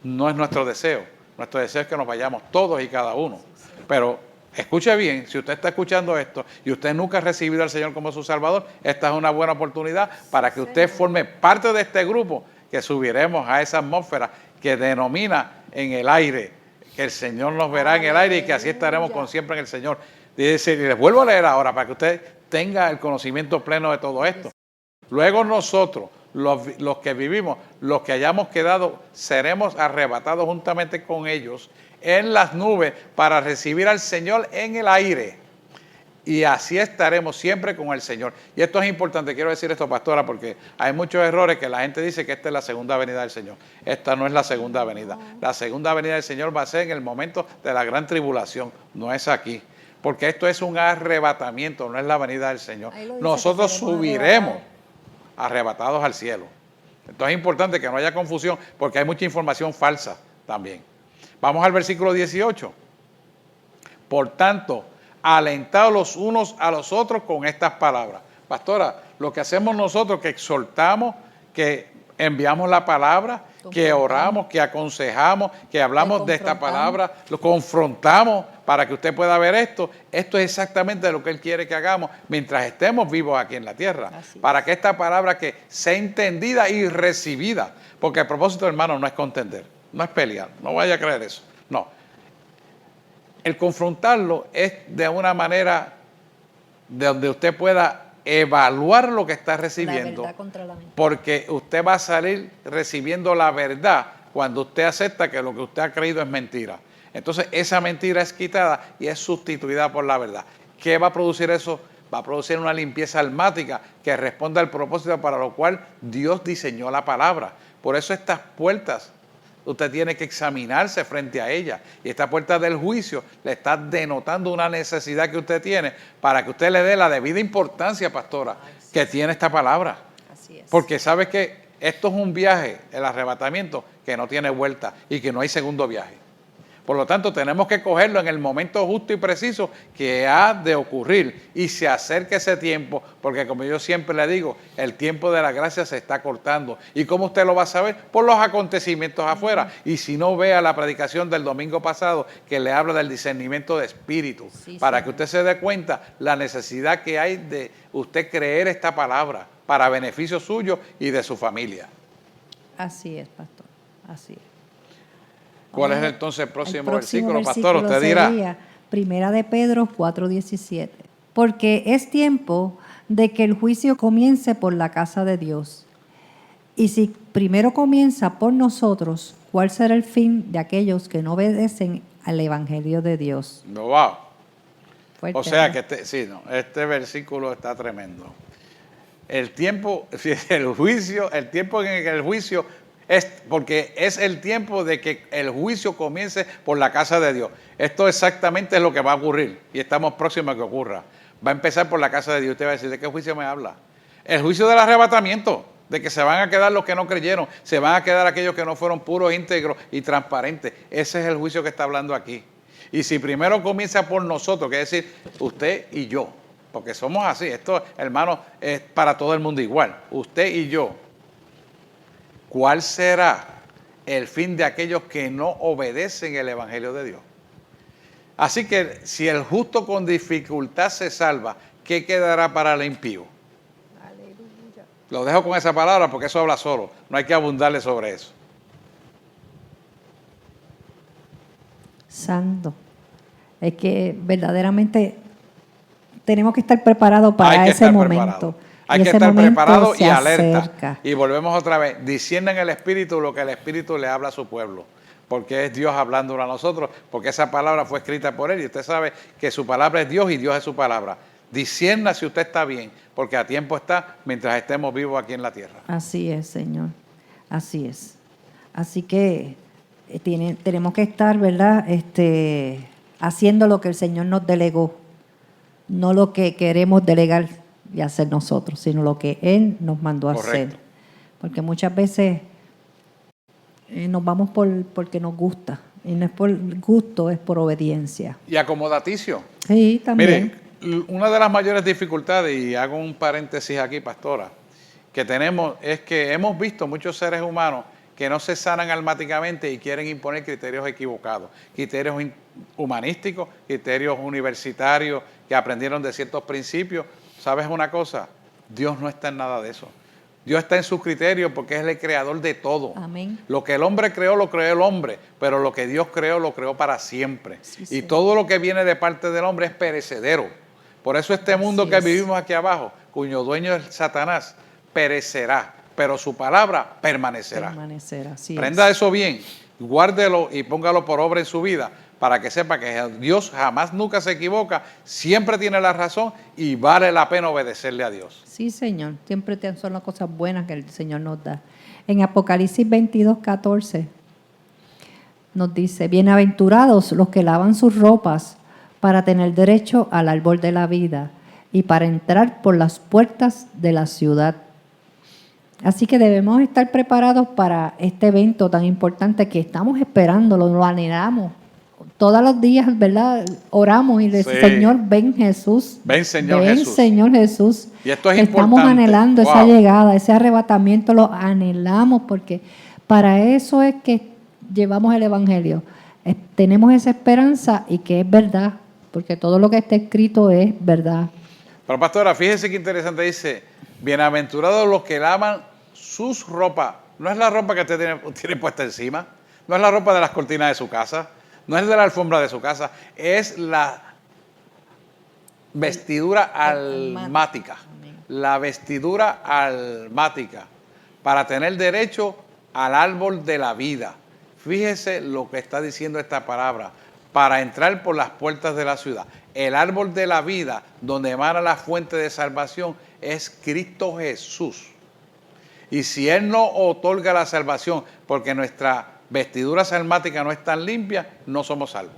Speaker 2: No es nuestro deseo. Nuestro deseo es que nos vayamos todos y cada uno. Pero escuche bien, si usted está escuchando esto y usted nunca ha recibido al Señor como su Salvador, esta es una buena oportunidad para que usted forme parte de este grupo, que subiremos a esa atmósfera que denomina en el aire, que el Señor nos verá en el aire y que así estaremos con siempre en el Señor. Dice, y les vuelvo a leer ahora para que usted tenga el conocimiento pleno de todo esto. Luego nosotros, los que vivimos, los que hayamos quedado, seremos arrebatados juntamente con ellos en las nubes para recibir al Señor en el aire. Y así estaremos siempre con el Señor. Y esto es importante, quiero decir esto, pastora, porque hay muchos errores que la gente dice que esta es la segunda venida del Señor. Esta no es la segunda venida. La segunda venida del Señor va a ser en el momento de la gran tribulación, no es aquí. Porque esto es un arrebatamiento, no es la venida del Señor. Nosotros subiremos arrebatados al cielo. Entonces es importante que no haya confusión, porque hay mucha información falsa también. Vamos al versículo 18. Por tanto, alentados los unos a los otros con estas palabras. Pastora, lo que hacemos nosotros, que exhortamos, que enviamos la palabra, que oramos, que aconsejamos, que hablamos de esta palabra, lo confrontamos para que usted pueda ver esto. Esto es exactamente lo que Él quiere que hagamos mientras estemos vivos aquí en la tierra. Para que esta palabra que sea entendida y recibida. Porque el propósito, hermano, no es contender, no es pelear, no vaya a creer eso, no. El confrontarlo es de una manera de donde usted pueda evaluar lo que está recibiendo, porque usted va a salir recibiendo la verdad cuando usted acepta que lo que usted ha creído es mentira. Entonces esa mentira es quitada y es sustituida por la verdad. ¿Qué va a producir eso? Va a producir una limpieza almática que responda al propósito para lo cual Dios diseñó la palabra. Por eso estas puertas usted tiene que examinarse frente a ella. Y esta puerta del juicio le está denotando una necesidad que usted tiene para que usted le dé la debida importancia, pastora, que tiene esta palabra.
Speaker 1: Así es.
Speaker 2: Porque sabe que esto es un viaje, el arrebatamiento, que no tiene vuelta y que no hay segundo viaje. Por lo tanto, tenemos que cogerlo en el momento justo y preciso que ha de ocurrir y se acerca ese tiempo, porque como yo siempre le digo, el tiempo de la gracia se está cortando. ¿Y cómo usted lo va a saber? Por los acontecimientos afuera. Y si no, vea la predicación del domingo pasado que le habla del discernimiento de espíritu,
Speaker 1: Sí,
Speaker 2: para
Speaker 1: señor.
Speaker 2: que usted se dé cuenta la necesidad que hay de usted creer esta palabra para beneficio suyo y de su familia.
Speaker 1: Así es, pastor. Así es.
Speaker 2: ¿Cuál es
Speaker 1: Vamos
Speaker 2: entonces el próximo
Speaker 1: el
Speaker 2: versículo, pastor? Usted dirá.
Speaker 1: sería Primera de Pedro 4:17. Porque es tiempo de que el juicio comience por la casa de Dios. Y si primero comienza por nosotros, ¿cuál será el fin de aquellos que no obedecen al Evangelio de Dios?
Speaker 2: No, wow.
Speaker 1: Fuerte,
Speaker 2: O sea
Speaker 1: ¿no?
Speaker 2: que este versículo está tremendo. El tiempo, el tiempo en el que el juicio es, porque es el tiempo de que el juicio comience por la casa de Dios. Esto exactamente es lo que va a ocurrir y estamos próximos a que ocurra. Va a empezar por la casa de Dios. Usted va a decir, ¿de qué juicio me habla? El juicio del arrebatamiento, de que se van a quedar los que no creyeron, se van a quedar aquellos que no fueron puros, íntegros y transparentes. Ese es el juicio que está hablando aquí. Y si primero comienza por nosotros, que es decir, usted y yo, porque somos así, esto, hermano, es para todo el mundo igual, usted y yo, ¿cuál será el fin de aquellos que no obedecen el Evangelio de Dios? Así que si el justo con dificultad se salva, ¿qué quedará para el impío?
Speaker 1: Aleluya.
Speaker 2: Lo dejo con esa palabra porque eso habla solo, no hay que abundarle sobre eso.
Speaker 1: Santo. Es que verdaderamente tenemos que estar preparados para
Speaker 2: Hay que
Speaker 1: ese
Speaker 2: estar
Speaker 1: momento.
Speaker 2: preparado.
Speaker 1: Y
Speaker 2: Hay que
Speaker 1: ese
Speaker 2: estar
Speaker 1: momento
Speaker 2: preparado y
Speaker 1: se
Speaker 2: alerta.
Speaker 1: acerca.
Speaker 2: Y volvemos otra vez. Disciernan el Espíritu lo que el Espíritu le habla a su pueblo. Porque es Dios hablándolo a nosotros. Porque esa palabra fue escrita por Él. Y usted sabe que su palabra es Dios y Dios es su palabra. Discierna si usted está bien. Porque a tiempo está mientras estemos vivos aquí en la tierra.
Speaker 1: Así es, Señor. Así es. Así que tenemos que estar, ¿verdad? Haciendo lo que el Señor nos delegó. No lo que queremos delegar y hacer nosotros, sino lo que Él nos mandó a
Speaker 2: Correcto.
Speaker 1: hacer. Porque muchas veces nos vamos porque nos gusta. Y no es por gusto, es por obediencia.
Speaker 2: Y acomodaticio.
Speaker 1: Sí, también.
Speaker 2: Mire, una de las mayores dificultades, y hago un paréntesis aquí, pastora, que tenemos es que hemos visto muchos seres humanos que no se sanan almáticamente y quieren imponer criterios equivocados, criterios humanísticos, criterios universitarios que aprendieron de ciertos principios. ¿Sabes una cosa? Dios no está en nada de eso. Dios está en sus criterios porque es el creador de todo.
Speaker 1: Amén.
Speaker 2: Lo que el hombre creó, lo creó el hombre, pero lo que Dios creó, lo creó para siempre.
Speaker 1: Sí,
Speaker 2: y
Speaker 1: sí.
Speaker 2: todo lo que viene de parte del hombre es perecedero. Por eso este mundo
Speaker 1: Así
Speaker 2: que
Speaker 1: es.
Speaker 2: vivimos aquí abajo, cuyo dueño es Satanás, perecerá, pero su palabra permanecerá.
Speaker 1: Permanecer, así
Speaker 2: Prenda
Speaker 1: es.
Speaker 2: eso bien, guárdelo y póngalo por obra en su vida para que sepa que Dios jamás nunca se equivoca, siempre tiene la razón y vale la pena obedecerle a Dios.
Speaker 1: Sí, Señor. Siempre son las cosas buenas que el Señor nos da. En Apocalipsis 22:14 nos dice, bienaventurados los que lavan sus ropas para tener derecho al árbol de la vida y para entrar por las puertas de la ciudad. Así que debemos estar preparados para este evento tan importante que estamos esperando, lo anhelamos. Todos los días, ¿verdad? Oramos y le decimos,
Speaker 2: Sí.
Speaker 1: Señor, ven Jesús.
Speaker 2: Ven, Señor
Speaker 1: ven,
Speaker 2: Jesús.
Speaker 1: Señor Jesús.
Speaker 2: Y esto es
Speaker 1: Estamos
Speaker 2: importante.
Speaker 1: anhelando esa
Speaker 2: Wow.
Speaker 1: llegada, ese arrebatamiento, lo anhelamos porque para eso es que llevamos el Evangelio. Tenemos esa esperanza y que es verdad, porque todo lo que está escrito es verdad.
Speaker 2: Pero pastora, fíjese qué interesante dice, bienaventurados los que lavan sus ropas. No es la ropa que usted tiene puesta encima, no es la ropa de las cortinas de su casa, no es de la alfombra de su casa, es la vestidura almática.
Speaker 1: Amén.
Speaker 2: La vestidura almática para tener derecho al árbol de la vida. Fíjese lo que está diciendo esta palabra, para entrar por las puertas de la ciudad. El árbol de la vida, donde emana la fuente de salvación, es Cristo Jesús. Y si Él no otorga la salvación, porque nuestra vestiduras almáticas no están limpias, no somos salvos.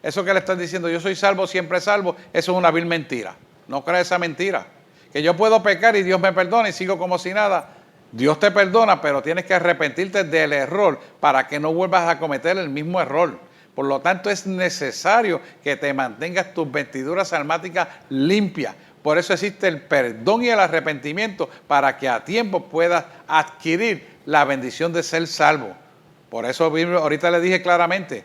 Speaker 2: Eso que le están diciendo, yo soy salvo, siempre salvo, eso es una vil mentira. No creas esa mentira. Que yo puedo pecar y Dios me perdona y sigo como si nada. Dios te perdona, pero tienes que arrepentirte del error para que no vuelvas a cometer el mismo error. Por lo tanto, es necesario que te mantengas tus vestiduras almáticas limpias. Por eso existe el perdón y el arrepentimiento, para que a tiempo puedas adquirir la bendición de ser salvo. Por eso ahorita le dije claramente,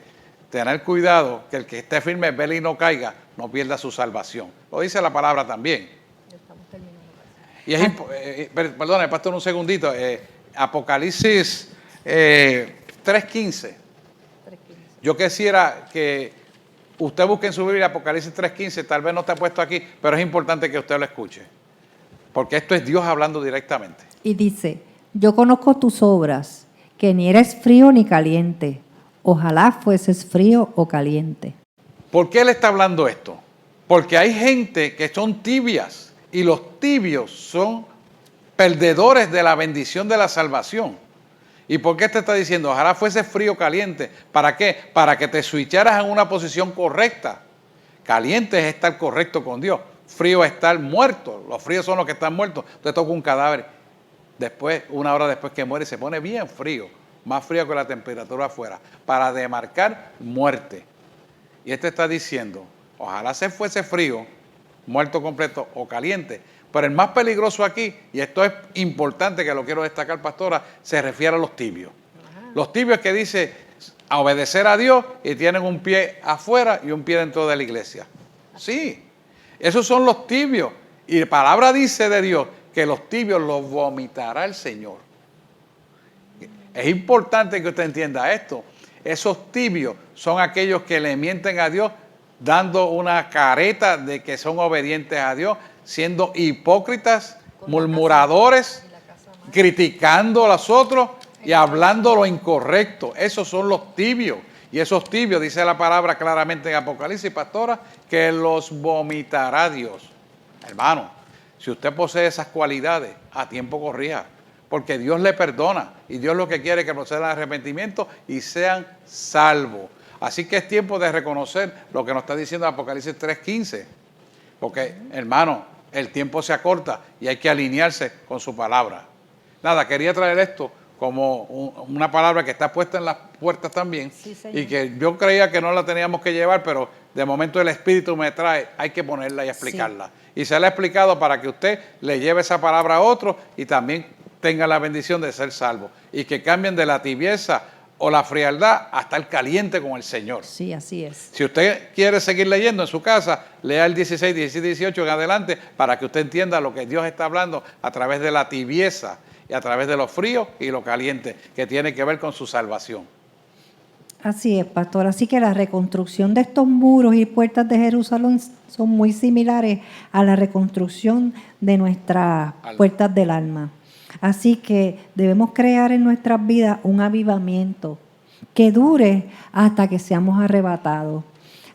Speaker 2: tener cuidado que el que esté firme, vele y no caiga, no pierda su salvación. Lo dice la palabra también. Y es perdone, pastor, un segundito. Apocalipsis 3:15. Yo quisiera que usted busque en su Biblia Apocalipsis 3:15, tal vez no está puesto aquí, pero es importante que usted lo escuche. Porque esto es Dios hablando directamente.
Speaker 1: Y dice, yo conozco tus obras, que ni eres frío ni caliente. Ojalá fueses frío o caliente.
Speaker 2: ¿Por qué él está hablando esto? Porque hay gente que son tibias. Y los tibios son perdedores de la bendición de la salvación. ¿Y por qué te está diciendo? Ojalá fuese frío o caliente. ¿Para qué? Para que te switcharas en una posición correcta. Caliente es estar correcto con Dios. Frío es estar muerto. Los fríos son los que están muertos. Te toca un cadáver. Después, una hora después que muere, se pone bien frío. Más frío que la temperatura afuera. Para demarcar muerte. Y este está diciendo, ojalá se fuese frío, muerto completo o caliente. Pero el más peligroso aquí, y esto es importante que lo quiero destacar, pastora, se refiere a los tibios. Los tibios que dice a obedecer a Dios y tienen un pie afuera y un pie dentro de la iglesia. Sí, esos son los tibios. Y la palabra dice de Dios que los tibios los vomitará el Señor. Es importante que usted entienda esto. Esos tibios son aquellos que le mienten a Dios, dando una careta de que son obedientes a Dios, siendo hipócritas, murmuradores, criticando a los otros y hablando lo incorrecto. Esos son los tibios. Y esos tibios, dice la palabra claramente en Apocalipsis, pastora, que los vomitará Dios. Hermano, si usted posee esas cualidades, a tiempo corrija, porque Dios le perdona y Dios lo que quiere es que procedan al arrepentimiento y sean salvos. Así que es tiempo de reconocer lo que nos está diciendo Apocalipsis 3:15. Porque, hermano, el tiempo se acorta y hay que alinearse con su palabra. Nada, quería traer esto como una palabra que está puesta en las puertas también.
Speaker 1: Sí, señor.
Speaker 2: Y que yo creía que no la teníamos que llevar, pero de momento el Espíritu me trae, hay que ponerla y explicarla. Sí. Y se la he explicado para que usted le lleve esa palabra a otro y también tenga la bendición de ser salvo. Y que cambien de la tibieza o la frialdad a estar caliente con el Señor.
Speaker 1: Sí, así es.
Speaker 2: Si usted quiere seguir leyendo en su casa, lea el 16, 17, 18 en adelante para que usted entienda lo que Dios está hablando a través de la tibieza y a través de lo frío y lo caliente, que tiene que ver con su salvación.
Speaker 1: Así es, pastor. Así que la reconstrucción de estos muros y puertas de Jerusalén son muy similares a la reconstrucción de nuestras puertas del alma. Así que debemos crear en nuestras vidas un avivamiento que dure hasta que seamos arrebatados.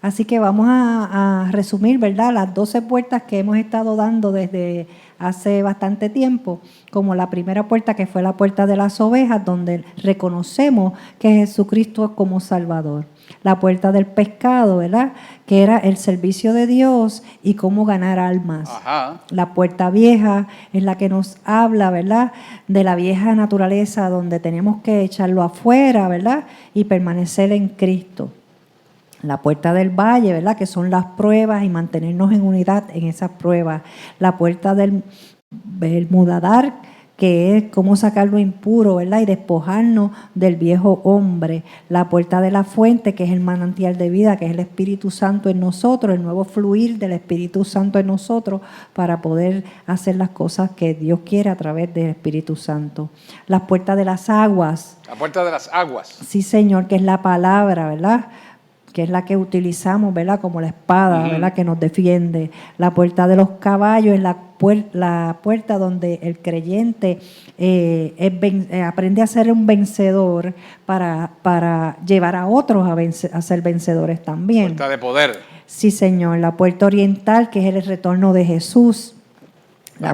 Speaker 1: Así que vamos a resumir, ¿verdad?, las 12 puertas que hemos estado dando desde hace bastante tiempo, como la primera puerta, que fue la puerta de las ovejas, donde reconocemos que Jesucristo es como Salvador. La puerta del pescado, ¿verdad?, que era el servicio de Dios y cómo ganar almas.
Speaker 2: Ajá.
Speaker 1: La puerta vieja es la que nos habla, ¿verdad?, de la vieja naturaleza, donde tenemos que echarlo afuera, ¿verdad?, y permanecer en Cristo. La puerta del valle, ¿verdad?, que son las pruebas y mantenernos en unidad en esas pruebas. La puerta del mudadar, que es cómo sacar lo impuro, ¿verdad?, y despojarnos del viejo hombre. La puerta de la fuente, que es el manantial de vida, que es el Espíritu Santo en nosotros, el nuevo fluir del Espíritu Santo en nosotros para poder hacer las cosas que Dios quiere a través del Espíritu Santo. Las puertas de las aguas.
Speaker 2: La puerta de las aguas.
Speaker 1: Sí, Señor, que es la palabra, ¿verdad?, que es la que utilizamos, ¿verdad?, como la espada, ¿verdad?, que nos defiende. La puerta de los caballos es la puerta donde el creyente aprende a ser un vencedor para llevar a otros a ser vencedores también.
Speaker 2: Puerta de poder.
Speaker 1: Sí, Señor. La puerta oriental, que es el retorno de Jesús.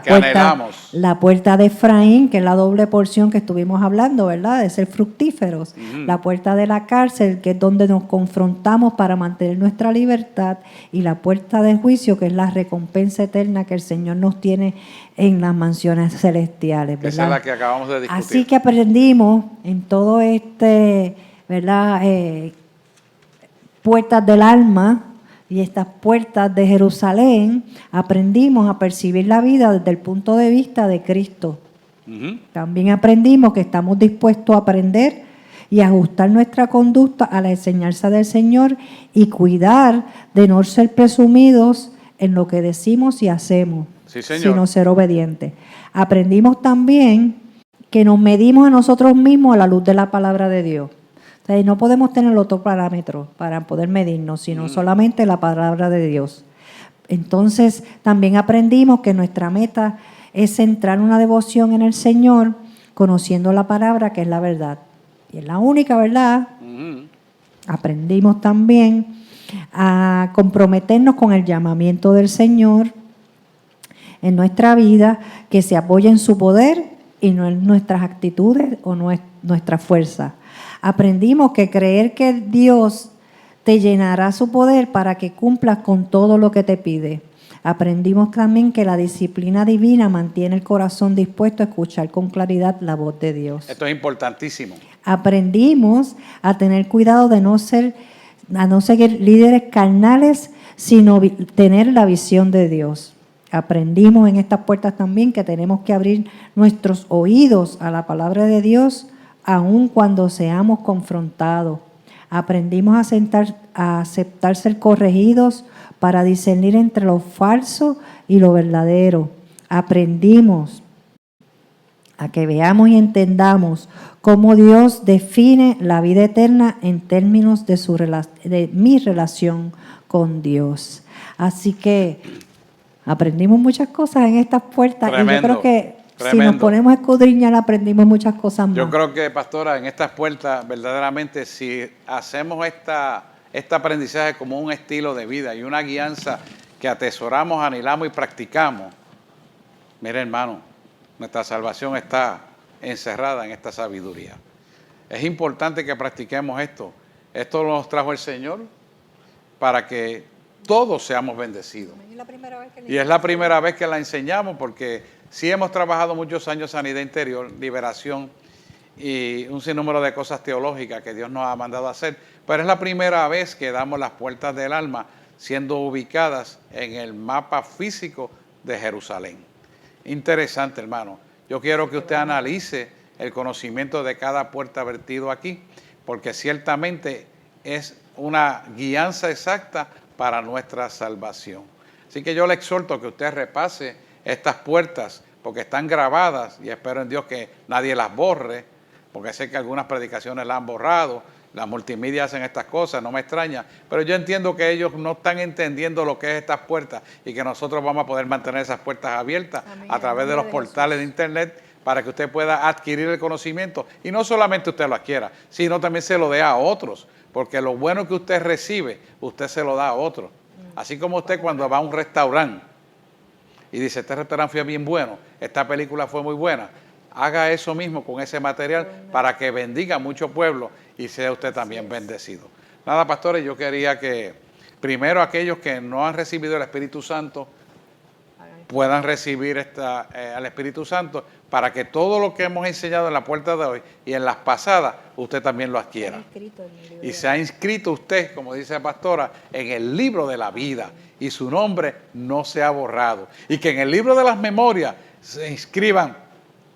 Speaker 2: que anhelamos.
Speaker 1: La puerta de Efraín, que es la doble porción que estuvimos hablando, ¿verdad? De ser fructíferos. La puerta de la cárcel, que es donde nos confrontamos para mantener nuestra libertad. Y la puerta del juicio, que es la recompensa eterna que el Señor nos tiene en las mansiones celestiales, ¿verdad?
Speaker 2: Esa es la que acabamos de discutir.
Speaker 1: Así que aprendimos en todo ¿verdad? Puertas del alma y estas puertas de Jerusalén, aprendimos a percibir la vida desde el punto de vista de Cristo. También aprendimos que estamos dispuestos a aprender y ajustar nuestra conducta a la enseñanza del Señor y cuidar de no ser presumidos en lo que decimos y hacemos,
Speaker 2: Sí, señor.
Speaker 1: sino ser obedientes. Aprendimos también que nos medimos a nosotros mismos a la luz de la palabra de Dios. O sea, no podemos tener otro parámetro para poder medirnos, sino solamente la palabra de Dios. Entonces, también aprendimos que nuestra meta es centrar una devoción en el Señor, conociendo la palabra que es la verdad. Y es la única verdad. Aprendimos también a comprometernos con el llamamiento del Señor en nuestra vida, que se apoya en su poder y no en nuestras actitudes o nuestra fuerza. Aprendimos que creer que Dios te llenará su poder para que cumplas con todo lo que te pide. Aprendimos también que la disciplina divina mantiene el corazón dispuesto a escuchar con claridad la voz de Dios.
Speaker 2: Esto es importantísimo.
Speaker 1: Aprendimos a tener cuidado de no seguir líderes carnales, sino tener la visión de Dios. Aprendimos en estas puertas también que tenemos que abrir nuestros oídos a la palabra de Dios, aun cuando seamos confrontados. Aprendimos a aceptar ser corregidos para discernir entre lo falso y lo verdadero. Aprendimos a que veamos y entendamos cómo Dios define la vida eterna en términos de mi relación con Dios. Así que aprendimos muchas cosas en estas puertas.
Speaker 2: Tremendo,
Speaker 1: y yo creo que
Speaker 2: tremendo.
Speaker 1: si nos ponemos a escudriñar, aprendimos muchas cosas más.
Speaker 2: Yo creo que, pastora, en estas puertas, verdaderamente, si hacemos este aprendizaje como un estilo de vida y una guianza que atesoramos, anhelamos y practicamos, mire, hermano, nuestra salvación está encerrada en esta sabiduría. Es importante que practiquemos esto. Esto nos trajo el Señor para que todos seamos bendecidos. Y es la primera vez que la enseñamos, porque sí hemos trabajado muchos años sanidad interior, liberación y un sinnúmero de cosas teológicas que Dios nos ha mandado a hacer, pero es la primera vez que damos las puertas del alma siendo ubicadas en el mapa físico de Jerusalén. Interesante, hermano. Yo quiero que usted analice el conocimiento de cada puerta vertido aquí, porque ciertamente es una guianza exacta para nuestra salvación. Así que yo le exhorto a que usted repase estas puertas, porque están grabadas y espero en Dios que nadie las borre, porque sé que algunas predicaciones las han borrado, las multimedia hacen estas cosas, no me extraña, pero yo entiendo que ellos no están entendiendo lo que es estas puertas y que nosotros vamos a poder mantener esas puertas abiertas a través de los portales de internet para que usted pueda adquirir el conocimiento y no solamente usted lo adquiera, sino también se lo dé a otros, porque lo bueno que usted recibe, usted se lo da a otros. Así como usted cuando va a un restaurante y dice, este restaurante fue bien bueno, esta película fue muy buena, haga eso mismo con ese material para que bendiga a mucho pueblo y sea usted también bendecido. Nada, pastores, yo quería que primero aquellos que no han recibido el Espíritu Santo puedan recibir al Espíritu Santo para que todo lo que hemos enseñado en la puerta de hoy y en las pasadas, usted también lo adquiera. Y se ha inscrito usted, como dice la pastora, en el libro de la vida y su nombre no se ha borrado. Y que en el libro de las memorias se inscriban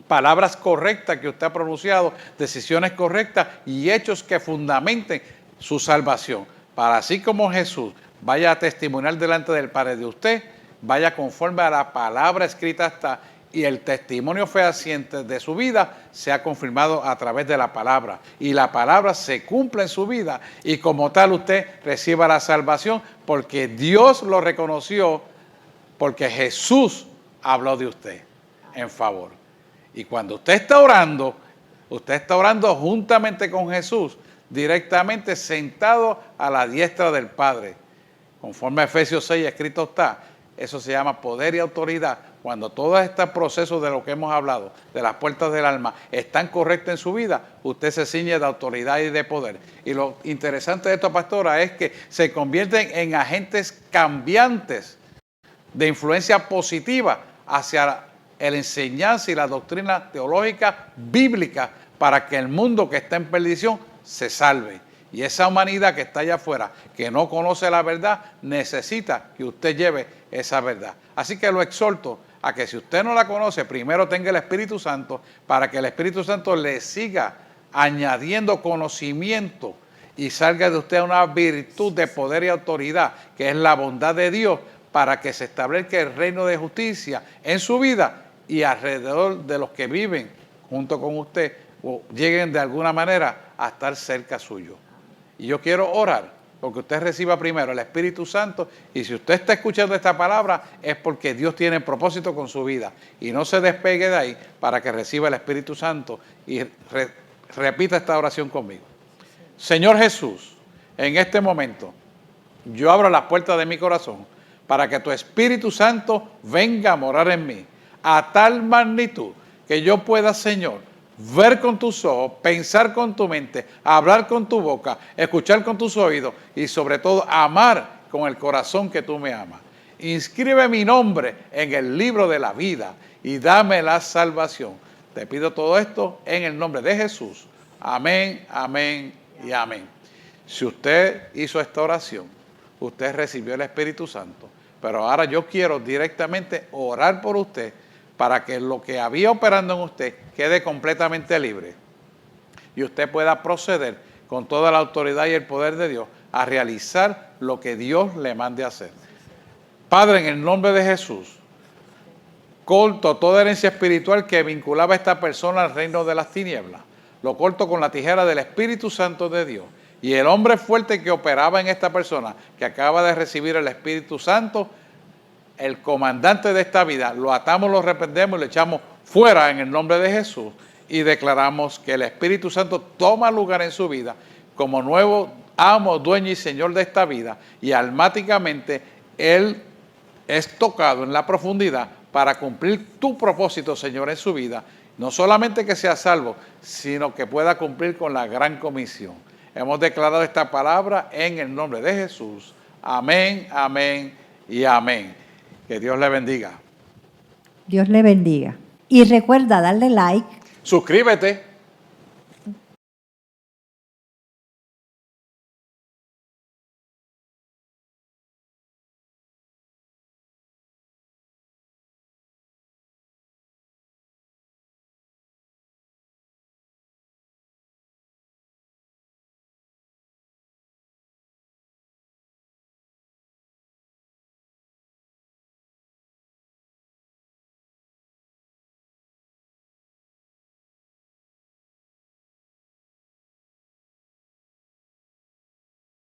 Speaker 2: palabras correctas que usted ha pronunciado, decisiones correctas y hechos que fundamenten su salvación. Para así como Jesús vaya a testimoniar delante del Padre de usted, vaya conforme a la palabra escrita hasta y el testimonio fehaciente de su vida sea confirmado a través de la palabra. Y la palabra se cumple en su vida y como tal usted reciba la salvación porque Dios lo reconoció, porque Jesús habló de usted en favor. Y cuando usted está orando juntamente con Jesús, directamente sentado a la diestra del Padre. Conforme a Efesios 6 escrito está, Eso se llama poder y autoridad. Cuando todos estos procesos de lo que hemos hablado, de las puertas del alma, están correctos en su vida, usted se ciñe de autoridad y de poder. Y lo interesante de esto, pastora, es que se convierten en agentes cambiantes de influencia positiva hacia la enseñanza y la doctrina teológica bíblica para que el mundo que está en perdición se salve. Y esa humanidad que está allá afuera, que no conoce la verdad, necesita que usted lleve esa verdad. Así que lo exhorto a que si usted no la conoce, primero tenga el Espíritu Santo para que el Espíritu Santo le siga añadiendo conocimiento y salga de usted una virtud de poder y autoridad, que es la bondad de Dios, para que se establezca el reino de justicia en su vida y alrededor de los que viven junto con usted o lleguen de alguna manera a estar cerca suyo. Y yo quiero orar porque usted reciba primero el Espíritu Santo, y si usted está escuchando esta palabra es porque Dios tiene propósito con su vida, y no se despegue de ahí para que reciba el Espíritu Santo y repita esta oración conmigo. Señor Jesús, en este momento yo abro las puertas de mi corazón para que tu Espíritu Santo venga a morar en mí a tal magnitud que yo pueda, Señor, ver con tus ojos, pensar con tu mente, hablar con tu boca, escuchar con tus oídos y sobre todo amar con el corazón que tú me amas. Inscribe mi nombre en el libro de la vida y dame la salvación. Te pido todo esto en el nombre de Jesús. Amén, amén y amén. Si usted hizo esta oración, usted recibió el Espíritu Santo, pero ahora yo quiero directamente orar por usted para que lo que había operando en usted quede completamente libre y usted pueda proceder con toda la autoridad y el poder de Dios a realizar lo que Dios le mande a hacer. Padre, en el nombre de Jesús, corto toda herencia espiritual que vinculaba a esta persona al reino de las tinieblas. Lo corto con la tijera del Espíritu Santo de Dios. Y el hombre fuerte que operaba en esta persona, que acaba de recibir el Espíritu Santo, el comandante de esta vida, lo atamos, lo reprendemos y lo echamos fuera en el nombre de Jesús y declaramos que el Espíritu Santo toma lugar en su vida como nuevo amo, dueño y señor de esta vida, y almáticamente Él es tocado en la profundidad para cumplir tu propósito, Señor, en su vida. No solamente que sea salvo, sino que pueda cumplir con la gran comisión. Hemos declarado esta palabra en el nombre de Jesús. Amén, amén y amén. Que Dios le bendiga.
Speaker 1: Dios le bendiga. Y recuerda darle like,
Speaker 2: Suscríbete